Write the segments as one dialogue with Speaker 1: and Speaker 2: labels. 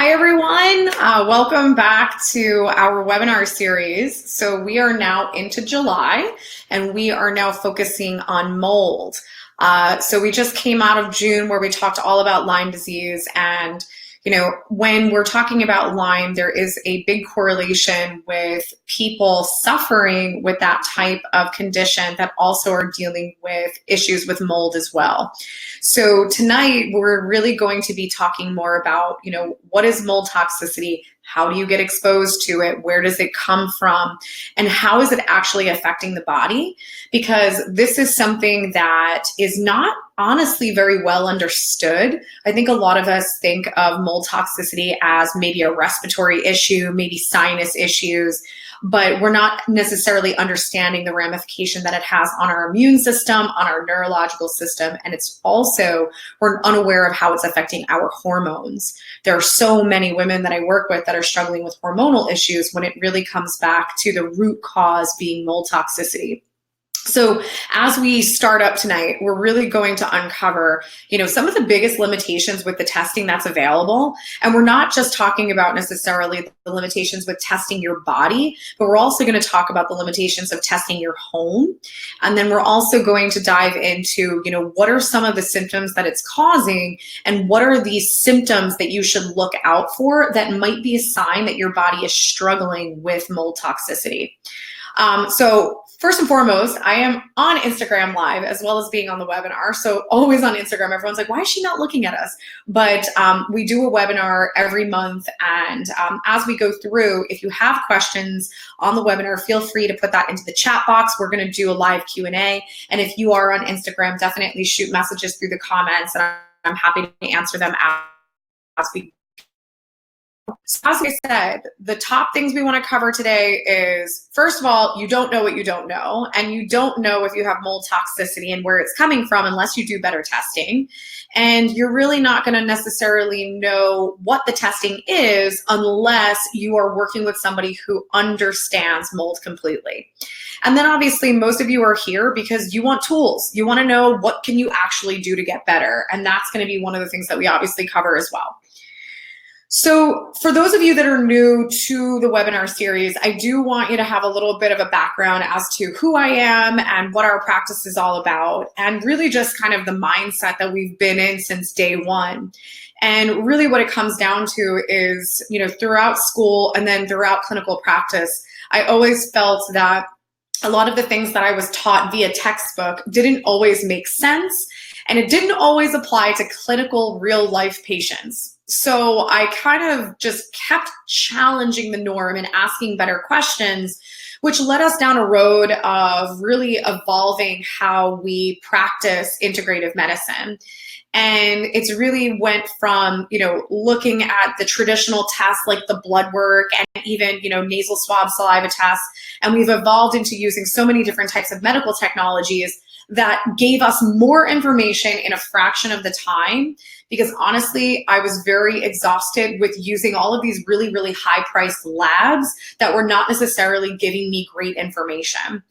Speaker 1: Hi, everyone. Welcome back to our webinar series. So we are now into July, and we are now focusing on mold. So we just came out of June where we talked all about Lyme disease, and when we're talking about Lyme, there is a big correlation with people suffering with that type of condition that also are dealing with issues with mold as well. So tonight, we're really going to be talking more about, what is mold toxicity? How do you get exposed to it? Where does it come from? And how is it actually affecting the body? Because this is something that is not honestly very well understood. I think a lot of us think of mold toxicity as maybe a respiratory issue, maybe sinus issues, but we're not necessarily understanding the ramification that it has on our immune system, on our neurological system, and it's also, we're unaware of how it's affecting our hormones. There are so many women that I work with that are struggling with hormonal issues when it really comes back to the root cause being mold toxicity. So as we start up tonight, we're really going to uncover, some of the biggest limitations with the testing that's available. And we're not just talking about necessarily the limitations with testing your body, but we're also going to talk about the limitations of testing your home. And then we're also going to dive into, what are some of the symptoms that it's causing, and what are these symptoms that you should look out for that might be a sign that your body is struggling with mold toxicity. So first and foremost, I am on Instagram Live as well as being on the webinar. So always on Instagram, everyone's like, why is she not looking at us? But we do a webinar every month. And as we go through, if you have questions on the webinar, feel free to put that into the chat box. We're going to do a live Q&A. And if you are on Instagram, definitely shoot messages through the comments, and I'm happy to answer them as we. So as I said, the top things we want to cover today is, first of all, you don't know what you don't know, and you don't know if you have mold toxicity and where it's coming from unless you do better testing. And you're really not going to necessarily know what the testing is unless you are working with somebody who understands mold completely. And then obviously most of you are here because you want tools. You want to know what can you actually do to get better. And that's going to be one of the things that we obviously cover as well. So for those of you that are new to the webinar series, I do want you to have a little bit of a background as to who I am and what our practice is all about, and really just kind of the mindset that we've been in since day one. And really what it comes down to is, throughout school and then throughout clinical practice, I always felt that a lot of the things that I was taught via textbook didn't always make sense, and it didn't always apply to clinical real life patients. So I kind of just kept challenging the norm and asking better questions, which led us down a road of really evolving how we practice integrative medicine. And it's really went from, looking at the traditional tests like the blood work and even, nasal swab, saliva tests. And we've evolved into using so many different types of medical technologies that gave us more information in a fraction of the time, because honestly, I was very exhausted with using all of these really, really high-priced labs that were not necessarily giving me great information.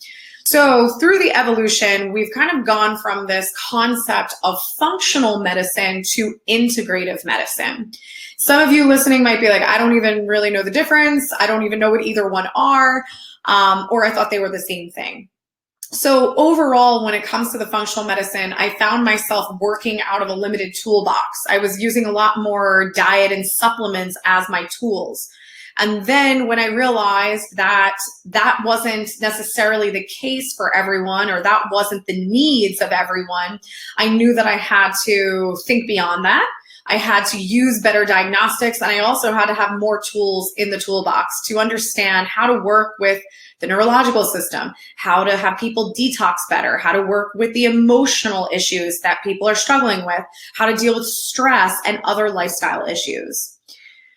Speaker 1: So through the evolution, we've kind of gone from this concept of functional medicine to integrative medicine. Some of you listening might be like, I don't even really know the difference. I don't even know what either one are, or I thought they were the same thing. So overall, when it comes to the functional medicine, I found myself working out of a limited toolbox. I was using a lot more diet and supplements as my tools. And then when I realized that that wasn't necessarily the case for everyone, or that wasn't the needs of everyone, I knew that I had to think beyond that. I had to use better diagnostics, and I also had to have more tools in the toolbox to understand how to work with the neurological system, how to have people detox better, how to work with the emotional issues that people are struggling with, how to deal with stress and other lifestyle issues.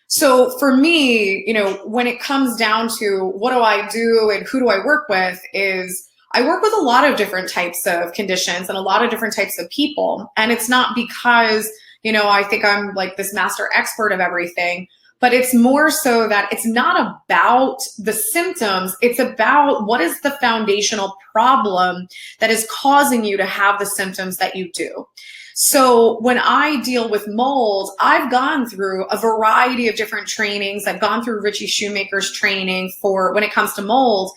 Speaker 1: So for me, when it comes down to what do I do and who do I work with, is I work with a lot of different types of conditions and a lot of different types of people. And it's not because, I think I'm like this master expert of everything, but it's more so that it's not about the symptoms. It's about what is the foundational problem that is causing you to have the symptoms that you do. So when I deal with mold, I've gone through a variety of different trainings. I've gone through Richie Shoemaker's training for when it comes to mold.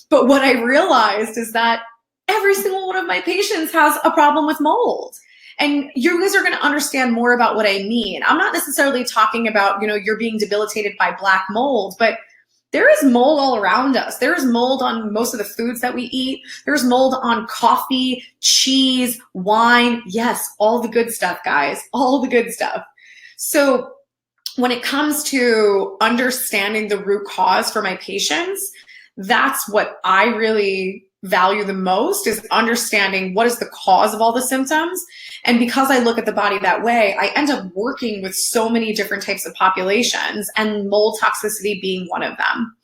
Speaker 1: But what I realized is that every single one of my patients has a problem with mold. And you guys are going to understand more about what I mean. I'm not necessarily talking about, you're being debilitated by black mold, but there is mold all around us. There is mold on most of the foods that we eat. There's mold on coffee, cheese, wine. Yes, all the good stuff, guys, all the good stuff. So when it comes to understanding the root cause for my patients, that's what I really value the most, is understanding what is the cause of all the symptoms. And because I look at the body that way, I end up working with so many different types of populations, and mold toxicity being one of them.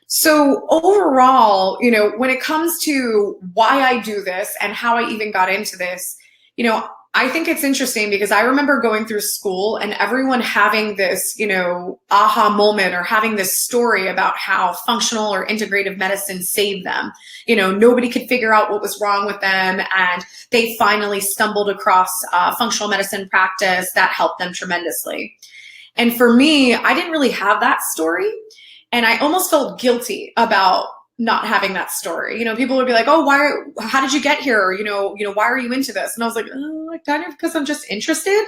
Speaker 1: So overall, when it comes to why I do this and how I even got into this, I think it's interesting because I remember going through school and everyone having this, aha moment, or having this story about how functional or integrative medicine saved them. Nobody could figure out what was wrong with them, and they finally stumbled across functional medicine practice that helped them tremendously. And for me, I didn't really have that story, and I almost felt guilty about not having that story. People would be like, oh, how did you get here? Or, why are you into this? And I was like, oh, kind of because I'm just interested.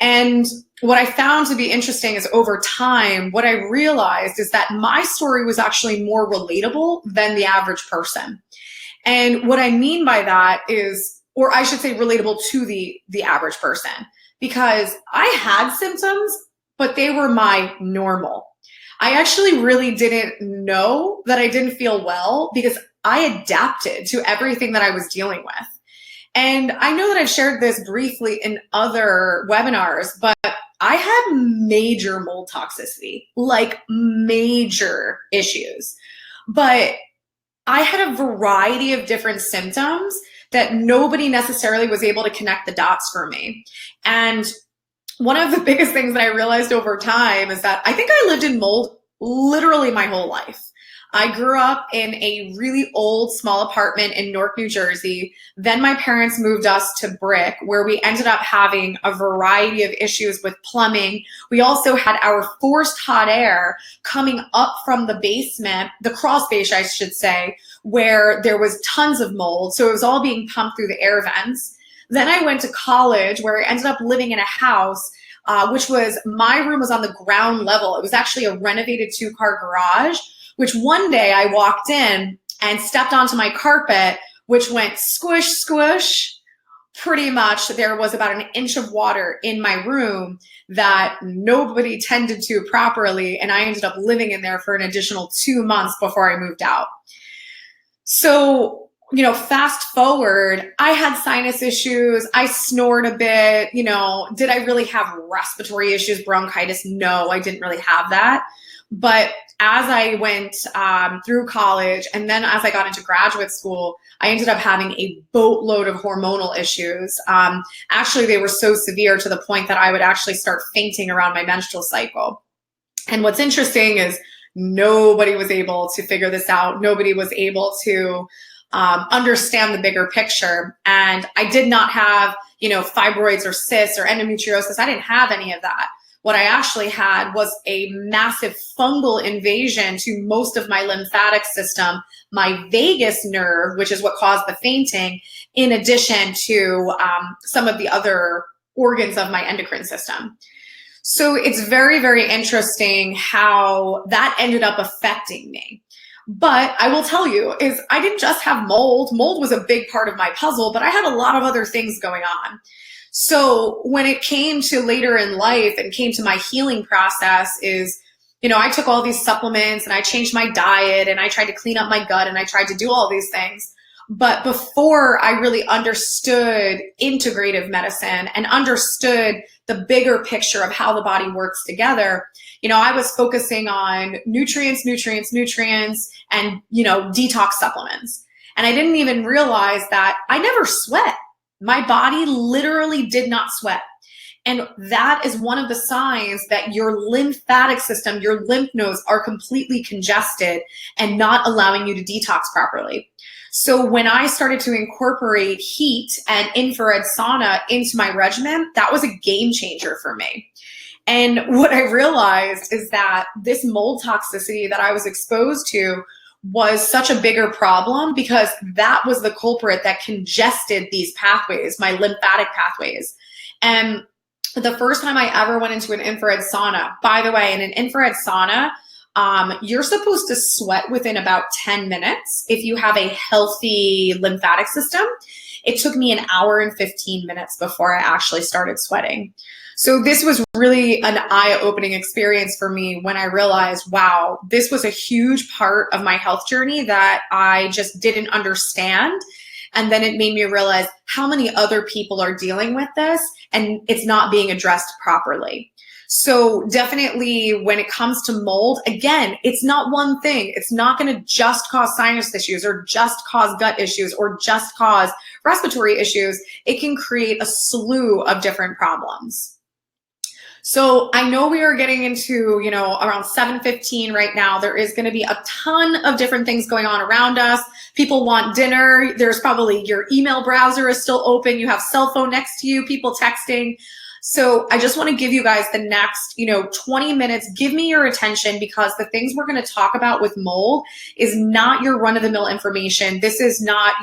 Speaker 1: And what I found to be interesting is, over time, what I realized is that my story was actually more relatable than the average person. And what I mean by that is, or I should say relatable to the average person, because I had symptoms, but they were my normal. I actually really didn't know that I didn't feel well because I adapted to everything that I was dealing with. And I know that I've shared this briefly in other webinars, but I had major mold toxicity, like major issues. But I had a variety of different symptoms that nobody necessarily was able to connect the dots for me. And one of the biggest things that I realized over time is that I think I lived in mold literally my whole life. I grew up in a really old small apartment in Newark, New Jersey. Then my parents moved us to Brick, where we ended up having a variety of issues with plumbing. We also had our forced hot air coming up from the basement, the crawl space, I should say, where there was tons of mold. So it was all being pumped through the air vents. Then I went to college, where I ended up living in a house which was, my room was on the ground level. It was actually a renovated 2-car garage, which one day I walked in and stepped onto my carpet, which went squish, squish. Pretty much there was about an inch of water in my room that nobody tended to properly. And I ended up living in there for an additional 2 months before I moved out. So, fast forward, I had sinus issues. I snored a bit. Did I really have respiratory issues, bronchitis? No, I didn't really have that. But as I went through college, and then as I got into graduate school, I ended up having a boatload of hormonal issues. Actually, they were so severe to the point that I would actually start fainting around my menstrual cycle. And what's interesting is nobody was able to figure this out. Nobody was able to understand the bigger picture. And I did not have, fibroids or cysts or endometriosis. I didn't have any of that. What I actually had was a massive fungal invasion to most of my lymphatic system, my vagus nerve, which is what caused the fainting, in addition to some of the other organs of my endocrine system. So it's very, very interesting how that ended up affecting me. But I will tell you is I didn't just have mold. Mold was a big part of my puzzle, but I had a lot of other things going on. So when it came to later in life and came to my healing process is, I took all these supplements and I changed my diet and I tried to clean up my gut and I tried to do all these things. But before I really understood integrative medicine and understood the bigger picture of how the body works together, I was focusing on nutrients, and, detox supplements. And I didn't even realize that I never sweat. My body literally did not sweat. And that is one of the signs that your lymphatic system, your lymph nodes are completely congested and not allowing you to detox properly. So when I started to incorporate heat and infrared sauna into my regimen, that was a game changer for me. And what I realized is that this mold toxicity that I was exposed to was such a bigger problem because that was the culprit that congested these pathways, my lymphatic pathways. And the first time I ever went into an infrared sauna, by the way, in an infrared sauna, you're supposed to sweat within about 10 minutes if you have a healthy lymphatic system. It took me an hour and 15 minutes before I actually started sweating. So this was really an eye-opening experience for me when I realized, wow, this was a huge part of my health journey that I just didn't understand. And then it made me realize how many other people are dealing with this and it's not being addressed properly. So definitely when it comes to mold, again, it's not one thing. It's not going to just cause sinus issues or just cause gut issues or just cause respiratory issues. It can create a slew of different problems. So I know we are getting into, around 7:15 right now. There is going to be a ton of different things going on around us. People want dinner. There's probably your email browser is still open. You have cell phone next to you, people texting. So I just want to give you guys the next, 20 minutes. Give me your attention because the things we're going to talk about with mold is not your run-of-the-mill information. This is not,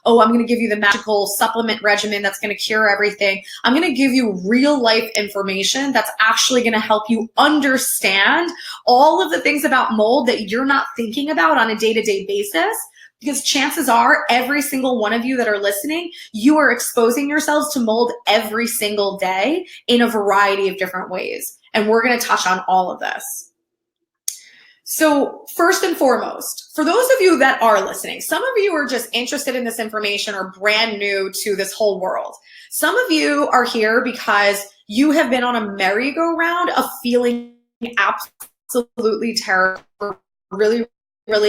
Speaker 1: oh, I'm going to give you the magical supplement regimen that's going to cure everything. I'm going to give you real life information that's actually going to help you understand all of the things about mold that you're not thinking about on a day-to-day basis. Because chances are every single one of you that are listening, you are exposing yourselves to mold every single day in a variety of different ways. And we're going to touch on all of this. So first and foremost, for those of you that are listening, some of you are just interested in this information or brand new to this whole world. Some of you are here because you have been on a merry-go-round of feeling absolutely terrible, really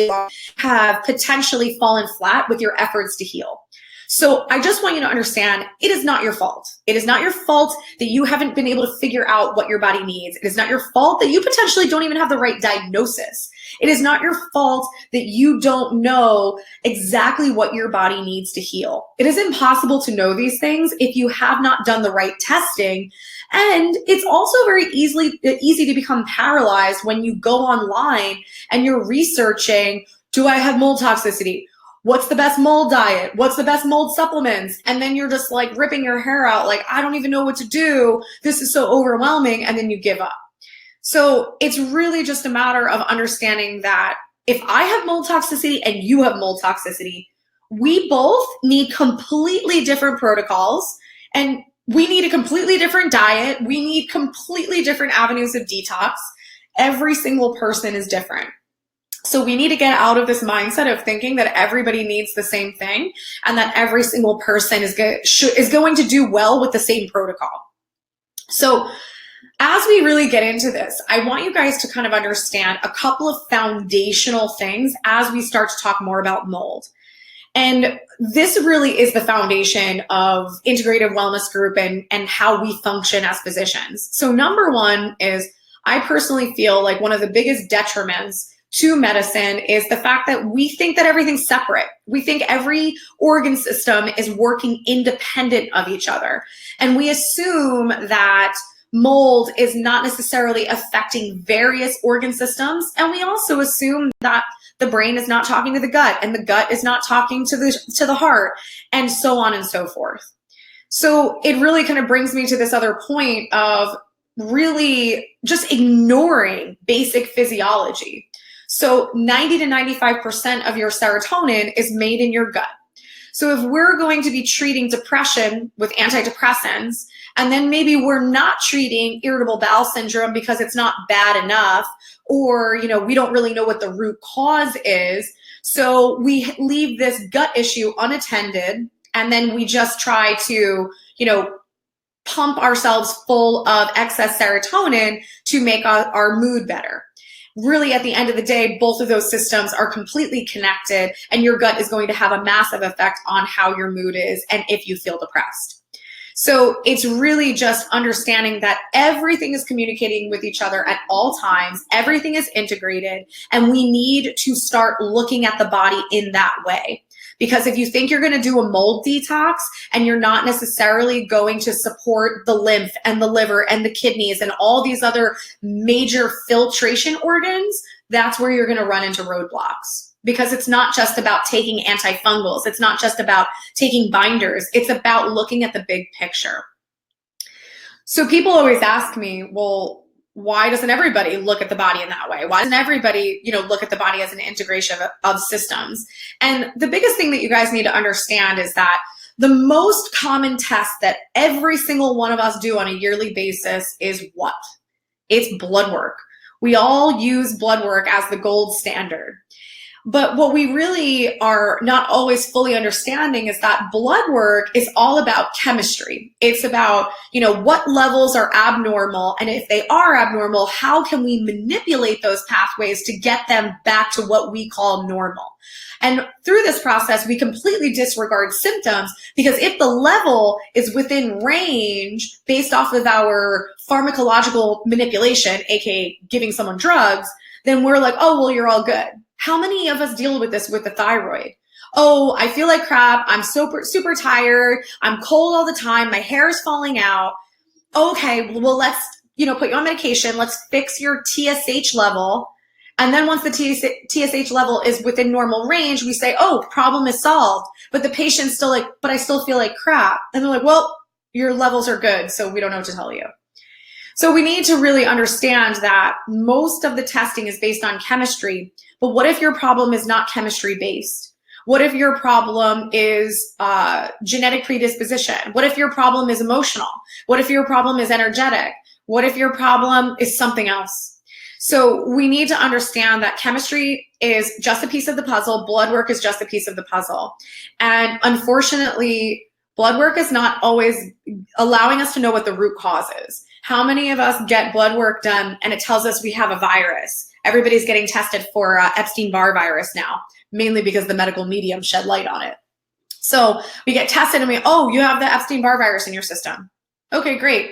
Speaker 1: long, have potentially fallen flat with your efforts to heal. So I just want you to understand, it is not your fault. It is not your fault that you haven't been able to figure out what your body needs. It is not your fault that you potentially don't even have the right diagnosis. It is not your fault that you don't know exactly what your body needs to heal. It is impossible to know these things if you have not done the right testing. And it's also very easy to become paralyzed when you go online and you're researching, do I have mold toxicity? What's the best mold diet? What's the best mold supplements? And then you're just like ripping your hair out, like, I don't even know what to do. This is so overwhelming. And then you give up. So it's really just a matter of understanding that if I have mold toxicity and you have mold toxicity, we both need completely different protocols and we need a completely different diet. We need completely different avenues of detox. Every single person is different. So we need to get out of this mindset of thinking that everybody needs the same thing and that every single person is going to do well with the same protocol. So as we really get into this, I want you guys to kind of understand a couple of foundational things as we start to talk more about mold. And this really is the foundation of Integrative Wellness Group and how we function as physicians. So number one is, I personally feel like one of the biggest detriments to medicine is the fact that we think that everything's separate. We think every organ system is working independent of each other. And we assume that mold is not necessarily affecting various organ systems. And we also assume that the brain is not talking to the gut and the gut is not talking to the heart and so on and so forth. So it really kind of brings me to this other point of really just ignoring basic physiology. So 90 to 95% of your serotonin is made in your gut. So if we're going to be treating depression with antidepressants, and then maybe we're not treating irritable bowel syndrome because it's not bad enough, or we don't really know what the root cause is, so we leave this gut issue unattended, and then we just try to, pump ourselves full of excess serotonin to make our mood better. Really, at the end of the day, both of those systems are completely connected, and your gut is going to have a massive effect on how your mood is and if you feel depressed. So it's really just understanding that everything is communicating with each other at all times. Everything is integrated, and we need to start looking at the body in that way. Because if you think you're going to do a mold detox and you're not necessarily going to support the lymph and the liver and the kidneys and all these other major filtration organs, that's where you're going to run into roadblocks. Because it's not just about taking antifungals. It's not just about taking binders. It's about looking at the big picture. So people always ask me, well, why doesn't everybody look at the body in that way? Why doesn't everybody, look at the body as an integration of systems? And the biggest thing that you guys need to understand is that the most common test that every single one of us do on a yearly basis is what? It's blood work. We all use blood work as the gold standard. But what we really are not always fully understanding is that blood work is all about chemistry. It's about, what levels are abnormal, and if they are abnormal, how can we manipulate those pathways to get them back to what we call normal? And through this process, we completely disregard symptoms, because if the level is within range based off of our pharmacological manipulation, aka giving someone drugs, then we're like, oh, well, you're all good. How many of us deal with this with the thyroid? Oh, I feel like crap. I'm super tired. I'm cold all the time. My hair is falling out. Okay, well, let's, put you on medication. Let's fix your TSH level. And then once the TSH level is within normal range, we say, oh, problem is solved. But the patient's still like, but I still feel like crap. And they're like, well, your levels are good, so we don't know what to tell you. So we need to really understand that most of the testing is based on chemistry. But what if your problem is not chemistry based? What if your problem is genetic predisposition? What if your problem is emotional? What if your problem is energetic? What if your problem is something else? So we need to understand that chemistry is just a piece of the puzzle. Blood work is just a piece of the puzzle. And unfortunately, blood work is not always allowing us to know what the root cause is. How many of us get blood work done and it tells us we have a virus? Everybody's getting tested for Epstein-Barr virus now, mainly because the medical medium shed light on it. So we get tested and oh, you have the Epstein-Barr virus in your system. Okay, great.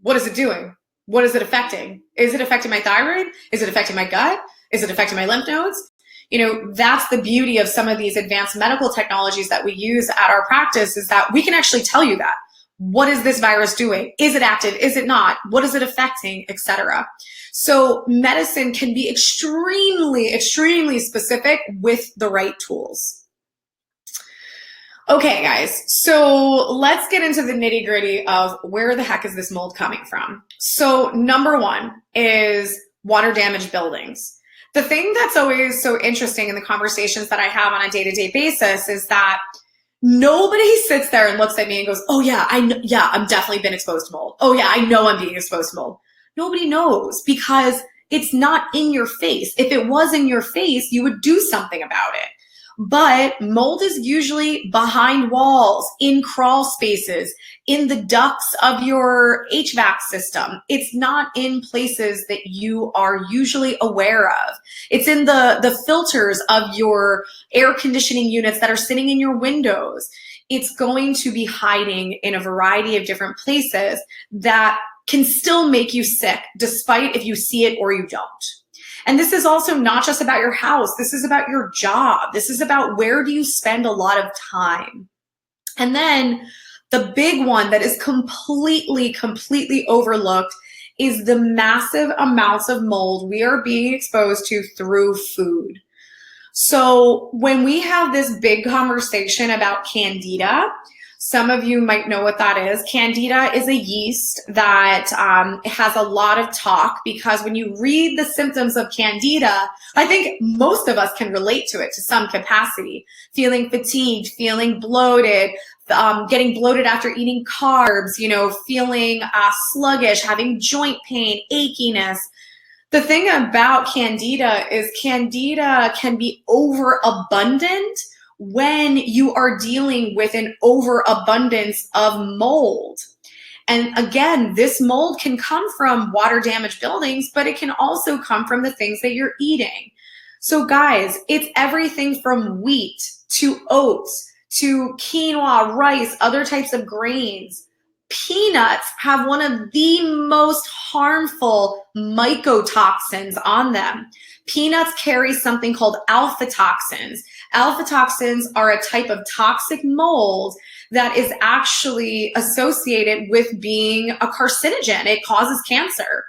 Speaker 1: What is it doing? What is it affecting? Is it affecting my thyroid? Is it affecting my gut? Is it affecting my lymph nodes? That's the beauty of some of these advanced medical technologies that we use at our practice, is that we can actually tell you that. What is this virus doing? Is it active? Is it not? What is it affecting, etc.? So medicine can be extremely specific with the right tools. Okay, guys, so let's get into the nitty-gritty of where the heck is this mold coming from. So number one is water damaged buildings. The thing that's always so interesting in the conversations that I have on a day-to-day basis is that nobody sits there and looks at me and goes, oh yeah, I'm definitely been exposed to mold. Oh yeah, I know I'm being exposed to mold. Nobody knows, because it's not in your face. If it was in your face, you would do something about it. But mold is usually behind walls, in crawl spaces, in the ducts of your HVAC system. It's not in places that you are usually aware of. It's in the filters of your air conditioning units that are sitting in your windows. It's going to be hiding in a variety of different places that can still make you sick, despite if you see it or you don't. And this is also not just about your house. This is about your job. This is about where do you spend a lot of time. And then the big one that is completely overlooked is the massive amounts of mold we are being exposed to through food. So when we have this big conversation about Candida, some of you might know what that is. Candida is a yeast that has a lot of talk, because when you read the symptoms of Candida, I think most of us can relate to it to some capacity. Feeling fatigued, feeling bloated, getting bloated after eating carbs, feeling sluggish, having joint pain, achiness. The thing about Candida is Candida can be overabundant when you are dealing with an overabundance of mold. And again, this mold can come from water damaged buildings, but it can also come from the things that you're eating. So guys, it's everything from wheat to oats to quinoa, rice, other types of grains. Peanuts have one of the most harmful mycotoxins on them. Peanuts carry something called alpha toxins. Alpha toxins are a type of toxic mold that is actually associated with being a carcinogen. It causes cancer.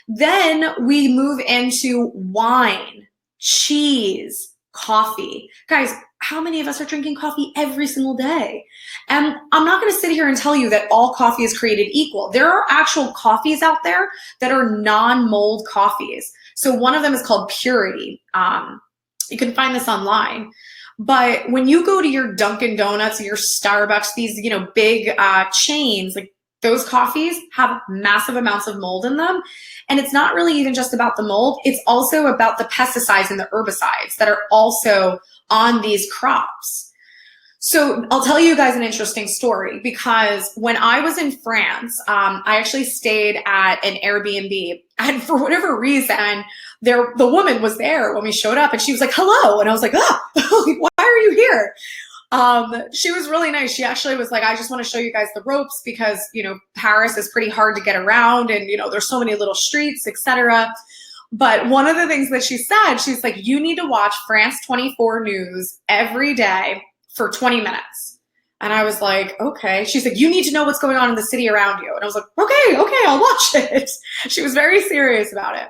Speaker 1: Then we move into wine, cheese, coffee. Guys, how many of us are drinking coffee every single day? And I'm not going to sit here and tell you that all coffee is created equal. There are actual coffees out there that are non-mold coffees. So one of them is called Purity. You can find this online. But when you go to your Dunkin' Donuts or your Starbucks, these big chains, like those coffees have massive amounts of mold in them. And it's not really even just about the mold. It's also about the pesticides and the herbicides that are also on these crops. So I'll tell you guys an interesting story, because when I was in France, I actually stayed at an Airbnb, and for whatever reason, the woman was there when we showed up, and she was like, hello. And I was like, why are you here? She was really nice. She actually was like, I just want to show you guys the ropes because, Paris is pretty hard to get around, and, there's so many little streets, etc. But one of the things that she said, she's like, you need to watch France 24 News every day for 20 minutes. And I was like, okay. She's like, you need to know what's going on in the city around you. And I was like, okay, I'll watch it. She was very serious about it.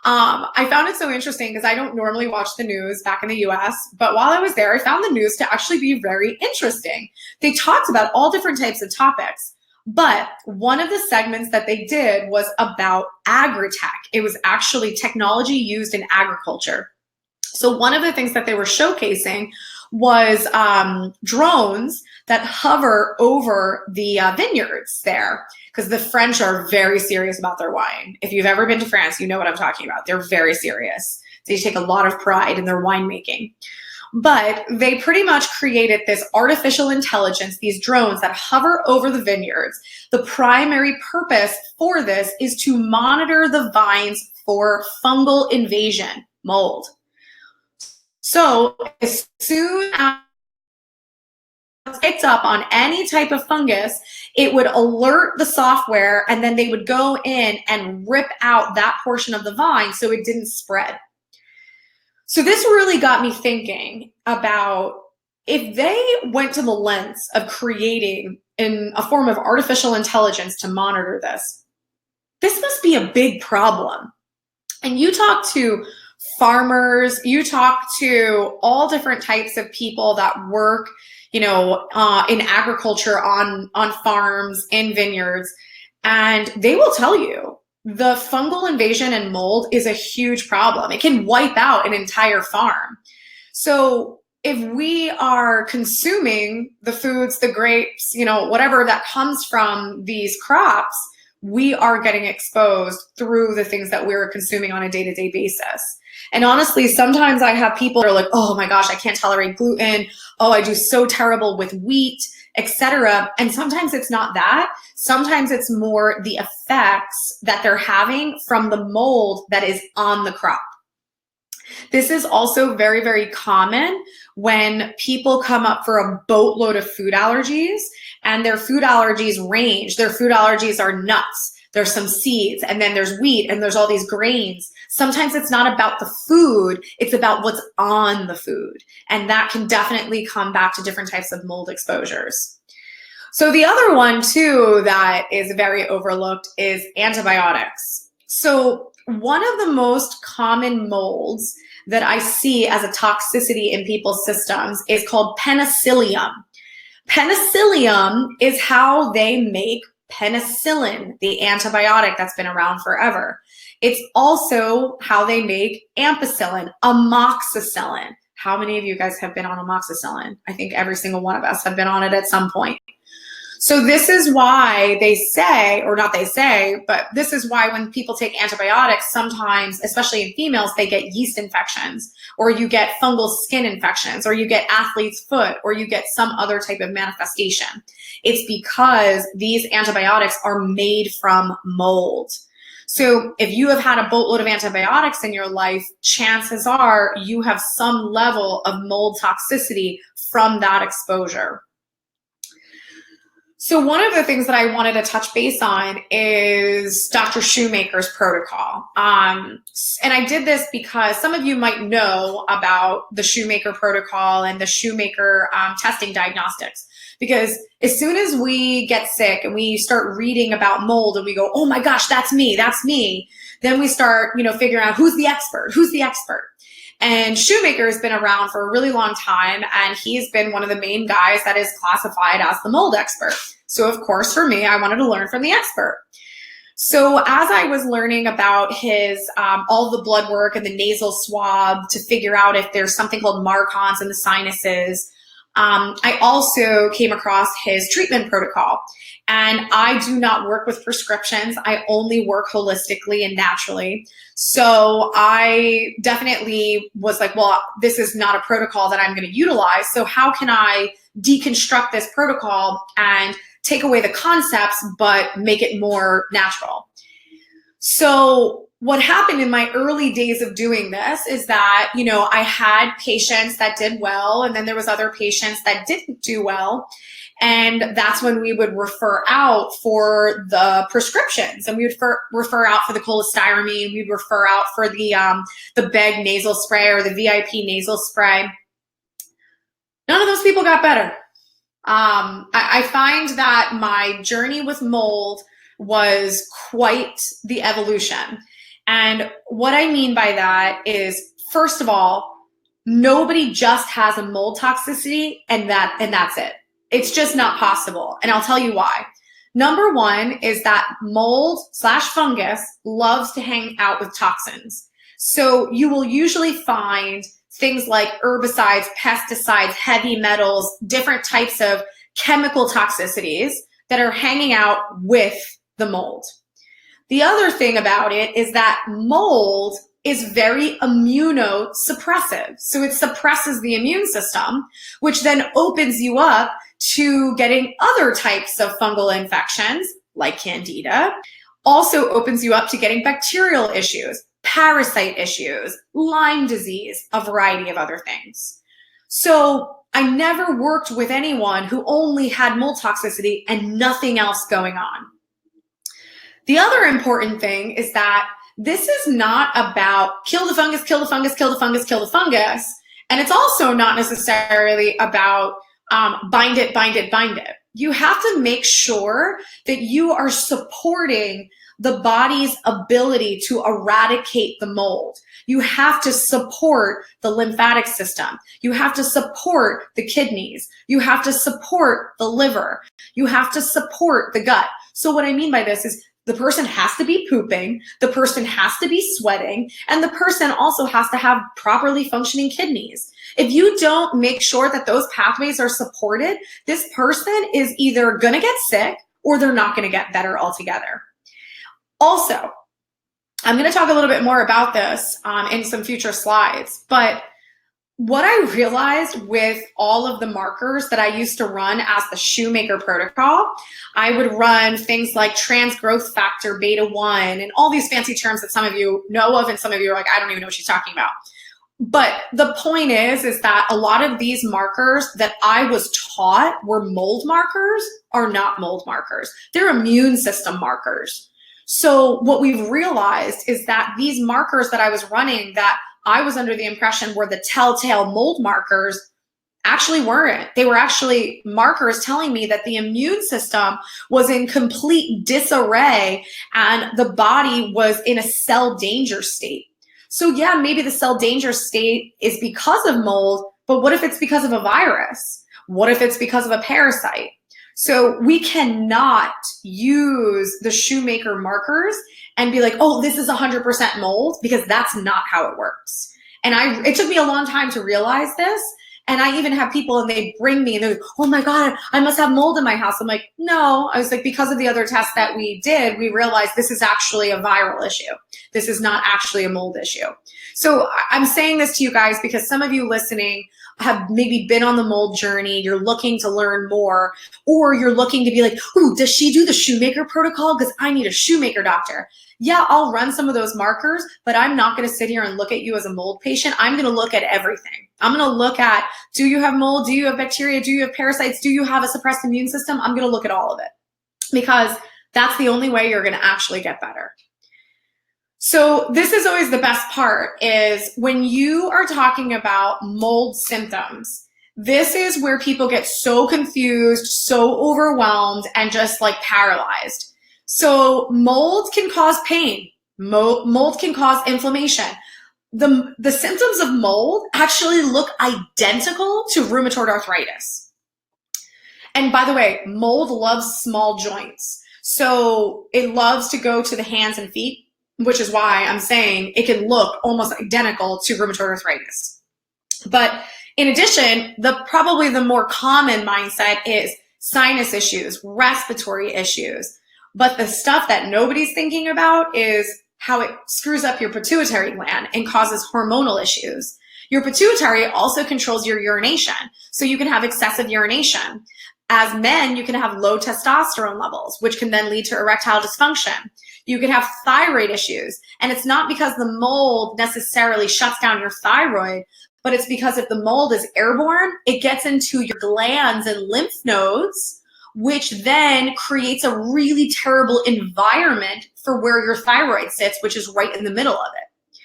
Speaker 1: I found it so interesting because I don't normally watch the news back in the US, but while I was there, I found the news to actually be very interesting. They talked about all different types of topics, but one of the segments that they did was about agri-tech. It was actually technology used in agriculture. So one of the things that they were showcasing was drones that hover over the vineyards there, because the French are very serious about their wine. If you've ever been to France, you know what I'm talking about. They're very serious. They take a lot of pride in their winemaking. But they pretty much created this artificial intelligence, these drones that hover over the vineyards. The primary purpose for this is to monitor the vines for fungal invasion, mold. So as soon as it picked up on any type of fungus, it would alert the software, and then they would go in and rip out that portion of the vine so it didn't spread. So this really got me thinking about, if they went to the lengths of creating in a form of artificial intelligence to monitor this, this must be a big problem. And you talk to farmers, you talk to all different types of people that work, in agriculture, on farms, in vineyards, and they will tell you the fungal invasion and mold is a huge problem. It can wipe out an entire farm. So if we are consuming the foods, the grapes, whatever that comes from these crops, we are getting exposed through the things that we're consuming on a day-to-day basis. And honestly, sometimes I have people that are like, oh my gosh, I can't tolerate gluten. Oh, I do so terrible with wheat, etc. And sometimes it's not that. Sometimes it's more the effects that they're having from the mold that is on the crop. This is also very, very common when people come up for a boatload of food allergies, and their food allergies range. Their food allergies are nuts. There's some seeds, and then there's wheat, and there's all these grains. Sometimes it's not about the food, it's about what's on the food. And that can definitely come back to different types of mold exposures. So the other one too that is very overlooked is antibiotics. So one of the most common molds that I see as a toxicity in people's systems is called penicillium. Penicillium is how they make penicillin, the antibiotic that's been around forever. It's also how they make ampicillin, amoxicillin. How many of you guys have been on amoxicillin? I think every single one of us have been on it at some point. So this is why they say, or not they say, but this is why when people take antibiotics, sometimes, especially in females, they get yeast infections, or you get fungal skin infections, or you get athlete's foot, or you get some other type of manifestation. It's because these antibiotics are made from mold. So if you have had a boatload of antibiotics in your life, chances are you have some level of mold toxicity from that exposure. So one of the things that I wanted to touch base on is Dr. Shoemaker's protocol. And I did this because some of you might know about the Shoemaker protocol and the Shoemaker testing diagnostics. Because as soon as we get sick and we start reading about mold and we go, oh my gosh, that's me, then we start, figuring out who's the expert. And Shoemaker has been around for a really long time, and he's been one of the main guys that is classified as the mold expert. So of course, for me, I wanted to learn from the expert. So as I was learning about his, all the blood work and the nasal swab to figure out if there's something called Marcons in the sinuses, I also came across his treatment protocol. And I do not work with prescriptions. I only work holistically and naturally. So I definitely was like, well, this is not a protocol that I'm going to utilize. So how can I deconstruct this protocol and take away the concepts, but make it more natural? So what happened in my early days of doing this is that, I had patients that did well, and then there was other patients that didn't do well. And that's when we would refer out for the prescriptions, and we would refer out for the cholestyramine. We'd refer out for the BEG nasal spray or the VIP nasal spray. None of those people got better. I find that my journey with mold was quite the evolution. And what I mean by that is, first of all, nobody just has a mold toxicity and that's it. It's just not possible. And I'll tell you why. Number one is that mold/fungus loves to hang out with toxins. So you will usually find things like herbicides, pesticides, heavy metals, different types of chemical toxicities that are hanging out with the mold. The other thing about it is that mold is very immunosuppressive. So it suppresses the immune system, which then opens you up to getting other types of fungal infections like Candida. Also opens you up to getting bacterial issues, parasite issues, Lyme disease, a variety of other things. So I never worked with anyone who only had mold toxicity and nothing else going on. The other important thing is that this is not about kill the fungus, kill the fungus, kill the fungus, kill the fungus. And it's also not necessarily about bind it, bind it, bind it. You have to make sure that you are supporting the body's ability to eradicate the mold. You have to support the lymphatic system. You have to support the kidneys. You have to support the liver. You have to support the gut. So what I mean by this is the person has to be pooping, the person has to be sweating, and the person also has to have properly functioning kidneys. If you don't make sure that those pathways are supported, this person is either going to get sick or they're not going to get better altogether. Also, I'm going to talk a little bit more about this in some future slides, but what I realized with all of the markers that I used to run as the Shoemaker protocol, I would run things like trans growth factor beta 1 and all these fancy terms that some of you know of and some of you are like, I don't even know what she's talking about. But the point is that a lot of these markers that I was taught were mold markers are not mold markers. They're immune system markers. So what we've realized is that these markers that I was running that I was under the impression were the telltale mold markers actually weren't. They were actually markers telling me that the immune system was in complete disarray and the body was in a cell danger state. So yeah, maybe the cell danger state is because of mold, but what if it's because of a virus? What if it's because of a parasite? So we cannot use the Shoemaker markers and be like, oh, this is 100% mold, because that's not how it works. And it took me a long time to realize this. And I even have people and they bring me and they're like, oh my God, I must have mold in my house. I'm like, no. I was like, because of the other tests that we did, we realized this is actually a viral issue. This is not actually a mold issue. So I'm saying this to you guys because some of you listening have maybe been on the mold journey, you're looking to learn more, or you're looking to be like, ooh, does she do the Shoemaker protocol? Because I need a Shoemaker doctor. Yeah, I'll run some of those markers, but I'm not going to sit here and look at you as a mold patient. I'm going to look at everything. I'm going to look at, do you have mold? Do you have bacteria? Do you have parasites? Do you have a suppressed immune system? I'm going to look at all of it, because that's the only way you're going to actually get better. So this is always the best part, is when you are talking about mold symptoms, this is where people get so confused, so overwhelmed, and just like paralyzed. So mold can cause pain. Mold can cause inflammation. The symptoms of mold actually look identical to rheumatoid arthritis. And by the way, mold loves small joints. So it loves to go to the hands and feet, which is why I'm saying it can look almost identical to rheumatoid arthritis. But in addition, probably the more common mindset is sinus issues, respiratory issues. But the stuff that nobody's thinking about is how it screws up your pituitary gland and causes hormonal issues. Your pituitary also controls your urination, so you can have excessive urination. As men, you can have low testosterone levels, which can then lead to erectile dysfunction. You can have thyroid issues, and it's not because the mold necessarily shuts down your thyroid, but it's because if the mold is airborne, it gets into your glands and lymph nodes, which then creates a really terrible environment for where your thyroid sits, which is right in the middle of it.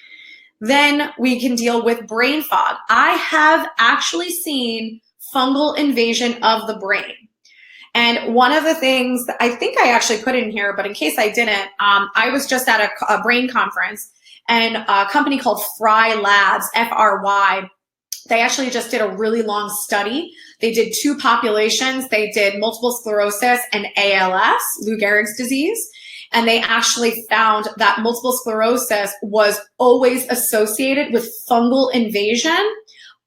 Speaker 1: Then we can deal with brain fog. I have actually seen fungal invasion of the brain. And one of the things that I think I actually put in here, but in case I didn't, I was just at a brain conference, and a company called Fry Labs, F-R-Y, they actually just did a really long study. They did 2 populations. They did multiple sclerosis and ALS, Lou Gehrig's disease. And they actually found that multiple sclerosis was always associated with fungal invasion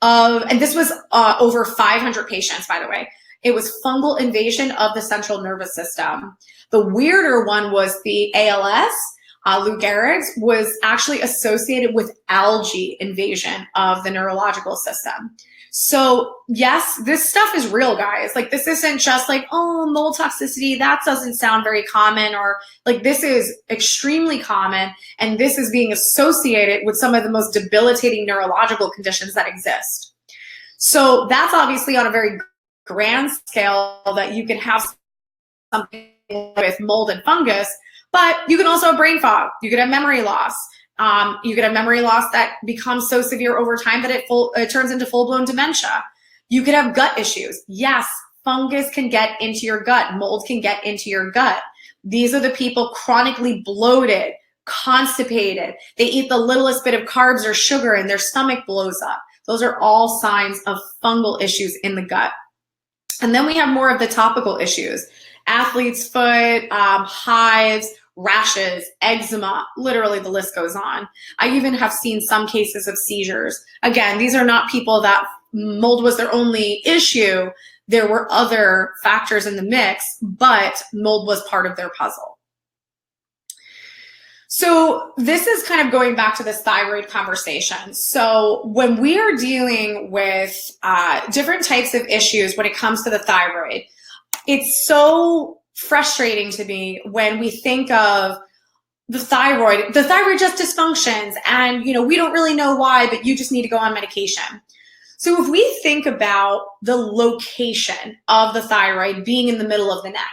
Speaker 1: of, and this was over 500 patients, by the way. It was fungal invasion of the central nervous system. The weirder one was the ALS, Lou Gehrig's, was actually associated with algae invasion of the neurological system. So yes, this stuff is real, guys. Like, this isn't just like, oh, mold toxicity, that doesn't sound very common, or like, this is extremely common, and this is being associated with some of the most debilitating neurological conditions that exist. So that's obviously on a very grand scale, that you can have something with mold and fungus, but you can also have brain fog. You could have memory loss. You could have memory loss that becomes so severe over time that it turns into full-blown dementia. You could have gut issues. Yes, fungus can get into your gut. Mold can get into your gut. These are the people chronically bloated, constipated. They eat the littlest bit of carbs or sugar and their stomach blows up. Those are all signs of fungal issues in the gut. And then we have more of the topical issues: athlete's foot, hives, rashes, eczema, literally the list goes on. I even have seen some cases of seizures. Again, these are not people that mold was their only issue. There were other factors in the mix, but mold was part of their puzzle. So this is kind of going back to this thyroid conversation. So when we are dealing with different types of issues when it comes to the thyroid, it's so frustrating to me when we think of the thyroid just dysfunctions, and we don't really know why, but you just need to go on medication. So if we think about the location of the thyroid being in the middle of the neck,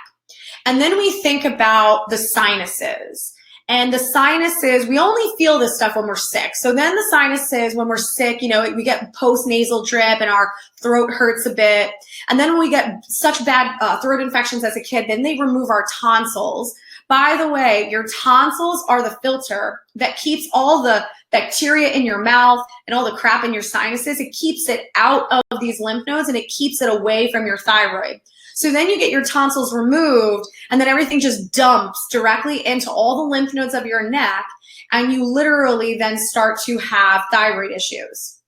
Speaker 1: and then we think about the sinuses, and the sinuses, we only feel this stuff when we're sick. So then the sinuses, when we're sick, we get post-nasal drip and our throat hurts a bit. And then when we get such bad throat infections as a kid, then they remove our tonsils. By the way, your tonsils are the filter that keeps all the bacteria in your mouth and all the crap in your sinuses. It keeps it out of these lymph nodes and it keeps it away from your thyroid. So then you get your tonsils removed, and then everything just dumps directly into all the lymph nodes of your neck, and you literally then start to have thyroid issues.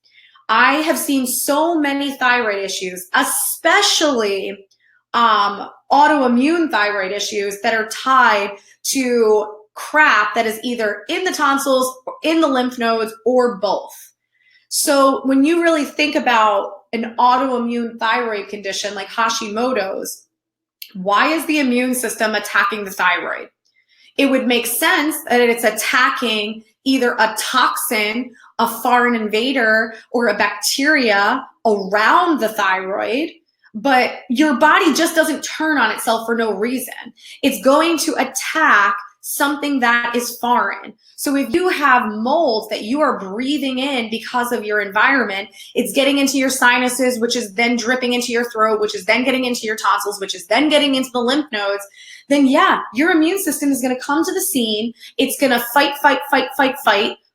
Speaker 1: I have seen so many thyroid issues, especially autoimmune thyroid issues that are tied to crap that is either in the tonsils or in the lymph nodes or both. So when you really think about an autoimmune thyroid condition like Hashimoto's, why is the immune system attacking the thyroid? It would make sense that it's attacking either a toxin a foreign invader or a bacteria around the thyroid, but your body just doesn't turn on itself for no reason. It's going to attack something that is foreign. So if you have mold that you are breathing in because of your environment, it's getting into your sinuses, which is then dripping into your throat, which is then getting into your tonsils, which is then getting into the lymph nodes, then yeah, your immune system is going to come to the scene. It's going to fight,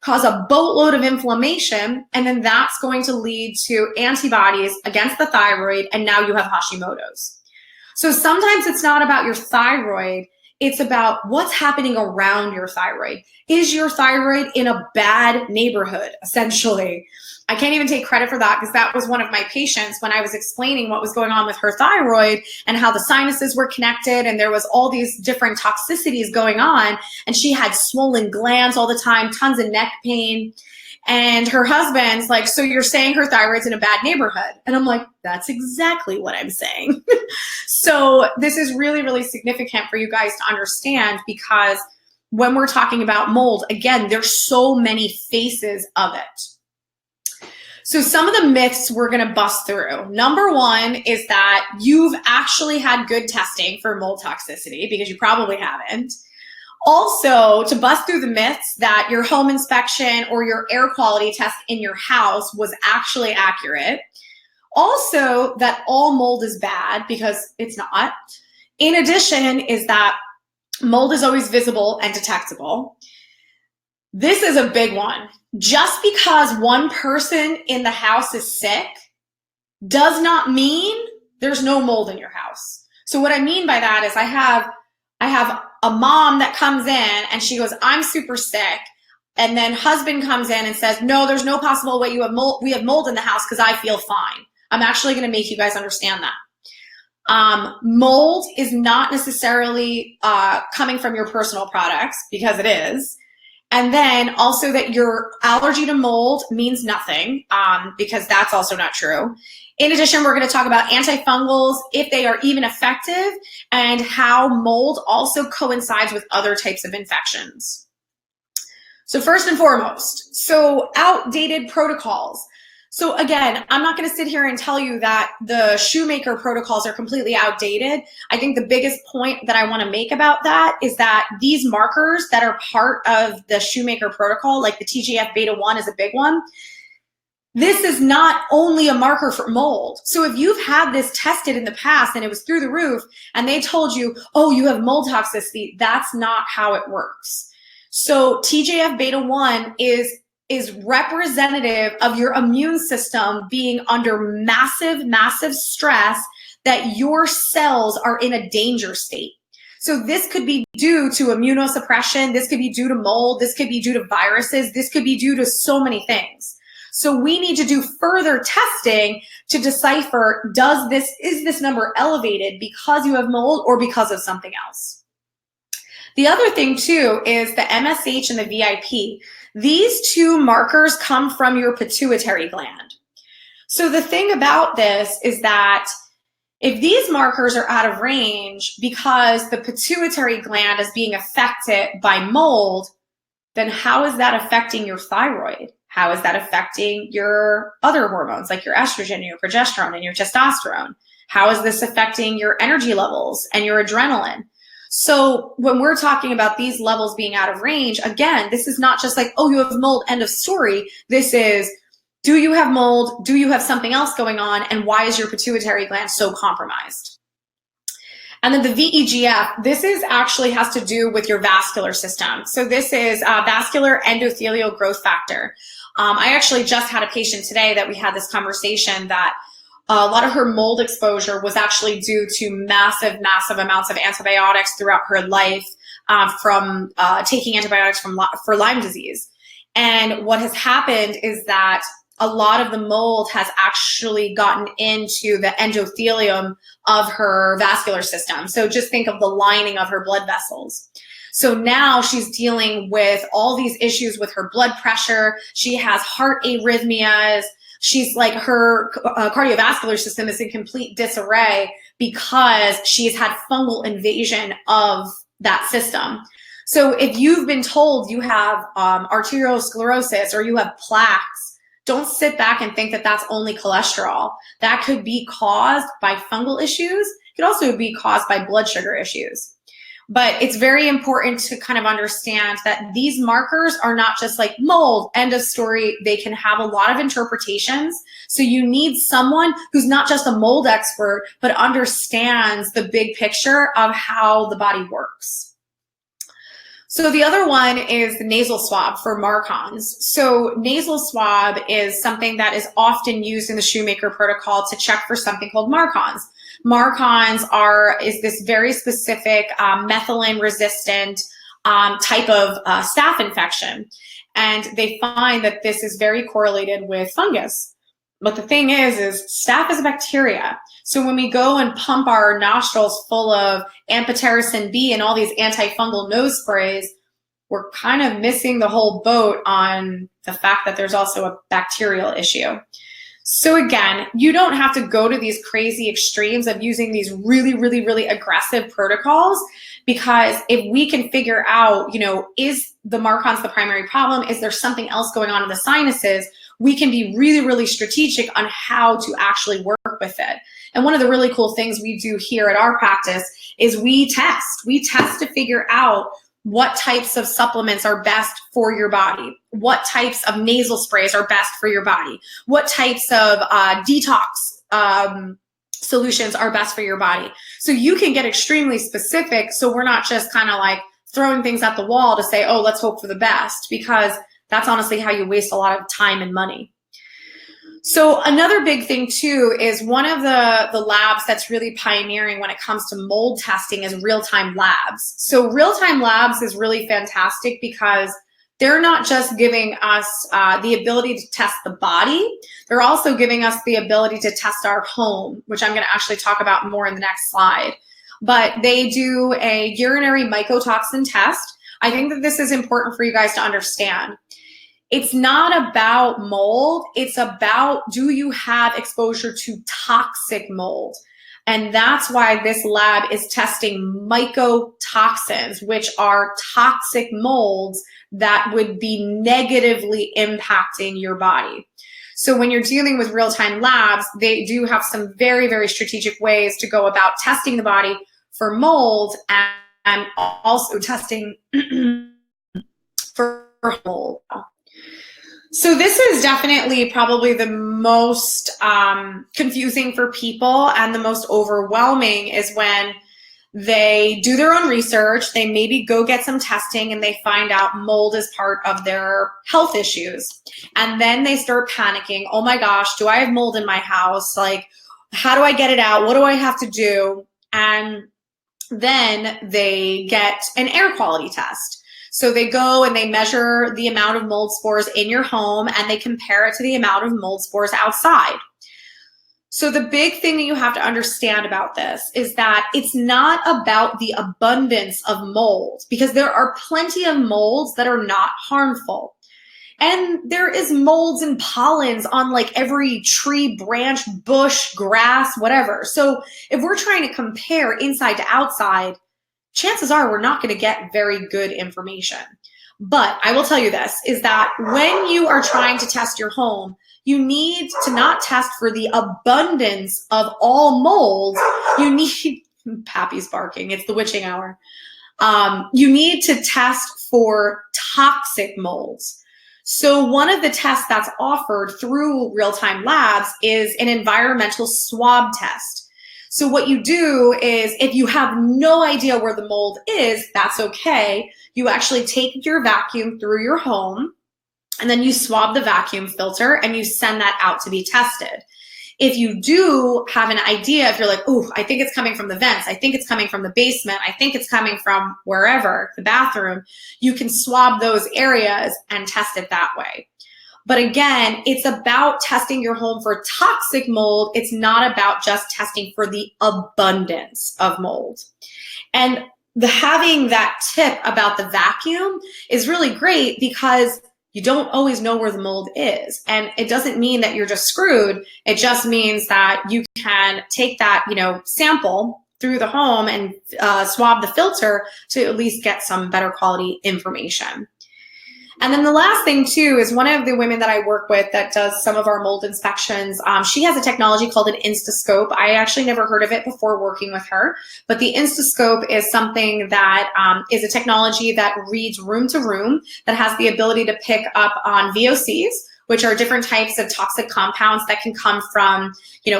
Speaker 1: cause a boatload of inflammation, and then that's going to lead to antibodies against the thyroid, and now you have Hashimoto's. So sometimes it's not about your thyroid, it's about what's happening around your thyroid. Is your thyroid in a bad neighborhood, essentially? I can't even take credit for that because that was one of my patients when I was explaining what was going on with her thyroid and how the sinuses were connected and there was all these different toxicities going on, and she had swollen glands all the time, tons of neck pain. And her husband's like, so you're saying her thyroid's in a bad neighborhood? And I'm like, that's exactly what I'm saying. So this is really, really significant for you guys to understand, because when we're talking about mold, again, there's so many faces of it. So some of the myths we're going to bust through. Number one is that you've actually had good testing for mold toxicity, because you probably haven't. Also, to bust through the myths that your home inspection or your air quality test in your house was actually accurate. Also, that all mold is bad, because it's not. In addition, is that mold is always visible and detectable. This is a big one. Just because one person in the house is sick does not mean there's no mold in your house. So what I mean by that is I have a mom that comes in and she goes, I'm super sick. And then husband comes in and says, no, there's no possible way you have mold. We have mold in the house because I feel fine. I'm actually going to make you guys understand that. Mold is not necessarily coming from your personal products, because it is. And then also that your allergy to mold means nothing, because that's also not true. In addition, we're going to talk about antifungals, if they are even effective, and how mold also coincides with other types of infections. So first and foremost, so outdated protocols. So again, I'm not going to sit here and tell you that the Shoemaker protocols are completely outdated. I think the biggest point that I want to make about that is that these markers that are part of the Shoemaker protocol, like the TGF-beta1 is a big one. This is not only a marker for mold. So if you've had this tested in the past and it was through the roof and they told you, oh, you have mold toxicity, that's not how it works. So TGF-beta1 is representative of your immune system being under massive stress, that your cells are in a danger state. So this could be due to immunosuppression, this could be due to mold, this could be due to viruses, this could be due to so many things. So we need to do further testing to decipher, is this number elevated because you have mold or because of something else? The other thing too is the MSH and the VIP. These two markers come from your pituitary gland. So the thing about this is that if these markers are out of range because the pituitary gland is being affected by mold, then how is that affecting your thyroid? How is that affecting your other hormones like your estrogen, your progesterone, and your testosterone? How is this affecting your energy levels and your adrenaline? So when we're talking about these levels being out of range, again, this is not just like, oh, you have mold, end of story. This is, do you have mold? Do you have something else going on? And why is your pituitary gland so compromised? And then the VEGF, this is actually has to do with your vascular system. So this is vascular endothelial growth factor. I actually just had a patient today that we had this conversation that a lot of her mold exposure was actually due to massive amounts of antibiotics throughout her life from taking antibiotics for Lyme disease. And what has happened is that a lot of the mold has actually gotten into the endothelium of her vascular system. So just think of the lining of her blood vessels. So now she's dealing with all these issues with her blood pressure. She has heart arrhythmias. She's like, her cardiovascular system is in complete disarray because she's had fungal invasion of that system. So if you've been told you have arteriosclerosis or you have plaques, don't sit back and think that that's only cholesterol. That could be caused by fungal issues. It could also be caused by blood sugar issues. But it's very important to kind of understand that these markers are not just like mold, end of story. They can have a lot of interpretations. So you need someone who's not just a mold expert, but understands the big picture of how the body works. So the other one is the nasal swab for MARCoNS. So nasal swab is something that is often used in the Shoemaker protocol to check for something called MARCoNS. MARCoNS is this very specific methicillin-resistant type of staph infection. And they find that this is very correlated with fungus. But the thing is staph is a bacteria. So when we go and pump our nostrils full of amphotericin B and all these antifungal nose sprays, we're kind of missing the whole boat on the fact that there's also a bacterial issue. So again, you don't have to go to these crazy extremes of using these really, really, really aggressive protocols, because if we can figure out, is the MARCoNS the primary problem? Is there something else going on in the sinuses? We can be really, really strategic on how to actually work with it. And one of the really cool things we do here at our practice is we test. We test to figure out what types of supplements are best for your body, what types of nasal sprays are best for your body, what types of detox solutions are best for your body. So you can get extremely specific, so we're not just kind of like throwing things at the wall to say, oh, let's hope for the best, because that's honestly how you waste a lot of time and money. So another big thing too is one of the labs that's really pioneering when it comes to mold testing is real-time labs. So real-time labs is really fantastic because they're not just giving us the ability to test the body, they're also giving us the ability to test our home, which I'm gonna actually talk about more in the next slide. But they do a urinary mycotoxin test. I think that this is important for you guys to understand. It's not about mold, it's about, do you have exposure to toxic mold? And that's why this lab is testing mycotoxins, which are toxic molds that would be negatively impacting your body. So when you're dealing with real-time labs, they do have some very, very strategic ways to go about testing the body for mold and also testing for mold. So this is definitely probably the most confusing for people, and the most overwhelming is when they do their own research, they maybe go get some testing and they find out mold is part of their health issues. And then they start panicking, oh my gosh, do I have mold in my house? Like, how do I get it out? What do I have to do? And then they get an air quality test. So they go and they measure the amount of mold spores in your home and they compare it to the amount of mold spores outside. So the big thing that you have to understand about this is that it's not about the abundance of mold, because there are plenty of molds that are not harmful. And there is molds and pollens on like every tree, branch, bush, grass, whatever. So if we're trying to compare inside to outside, chances are we're not going to get very good information. But I will tell you this, is that when you are trying to test your home, you need to not test for the abundance of all molds. You need, Pappy's barking, it's the witching hour. You need to test for toxic molds. So one of the tests that's offered through real-time labs is an environmental swab test. So what you do is, if you have no idea where the mold is, that's okay. You actually take your vacuum through your home, and then you swab the vacuum filter and you send that out to be tested. If you do have an idea, if you're like, oh, I think it's coming from the vents, I think it's coming from the basement, I think it's coming from wherever, the bathroom, you can swab those areas and test it that way. But again, it's about testing your home for toxic mold. It's not about just testing for the abundance of mold. And having that tip about the vacuum is really great, because you don't always know where the mold is. And it doesn't mean that you're just screwed. It just means that you can take that, sample through the home and swab the filter to at least get some better quality information. And then the last thing too is one of the women that I work with that does some of our mold inspections, she has a technology called an Instascope. I actually never heard of it before working with her, but the Instascope is something that is a technology that reads room to room, that has the ability to pick up on VOCs, which are different types of toxic compounds that can come from,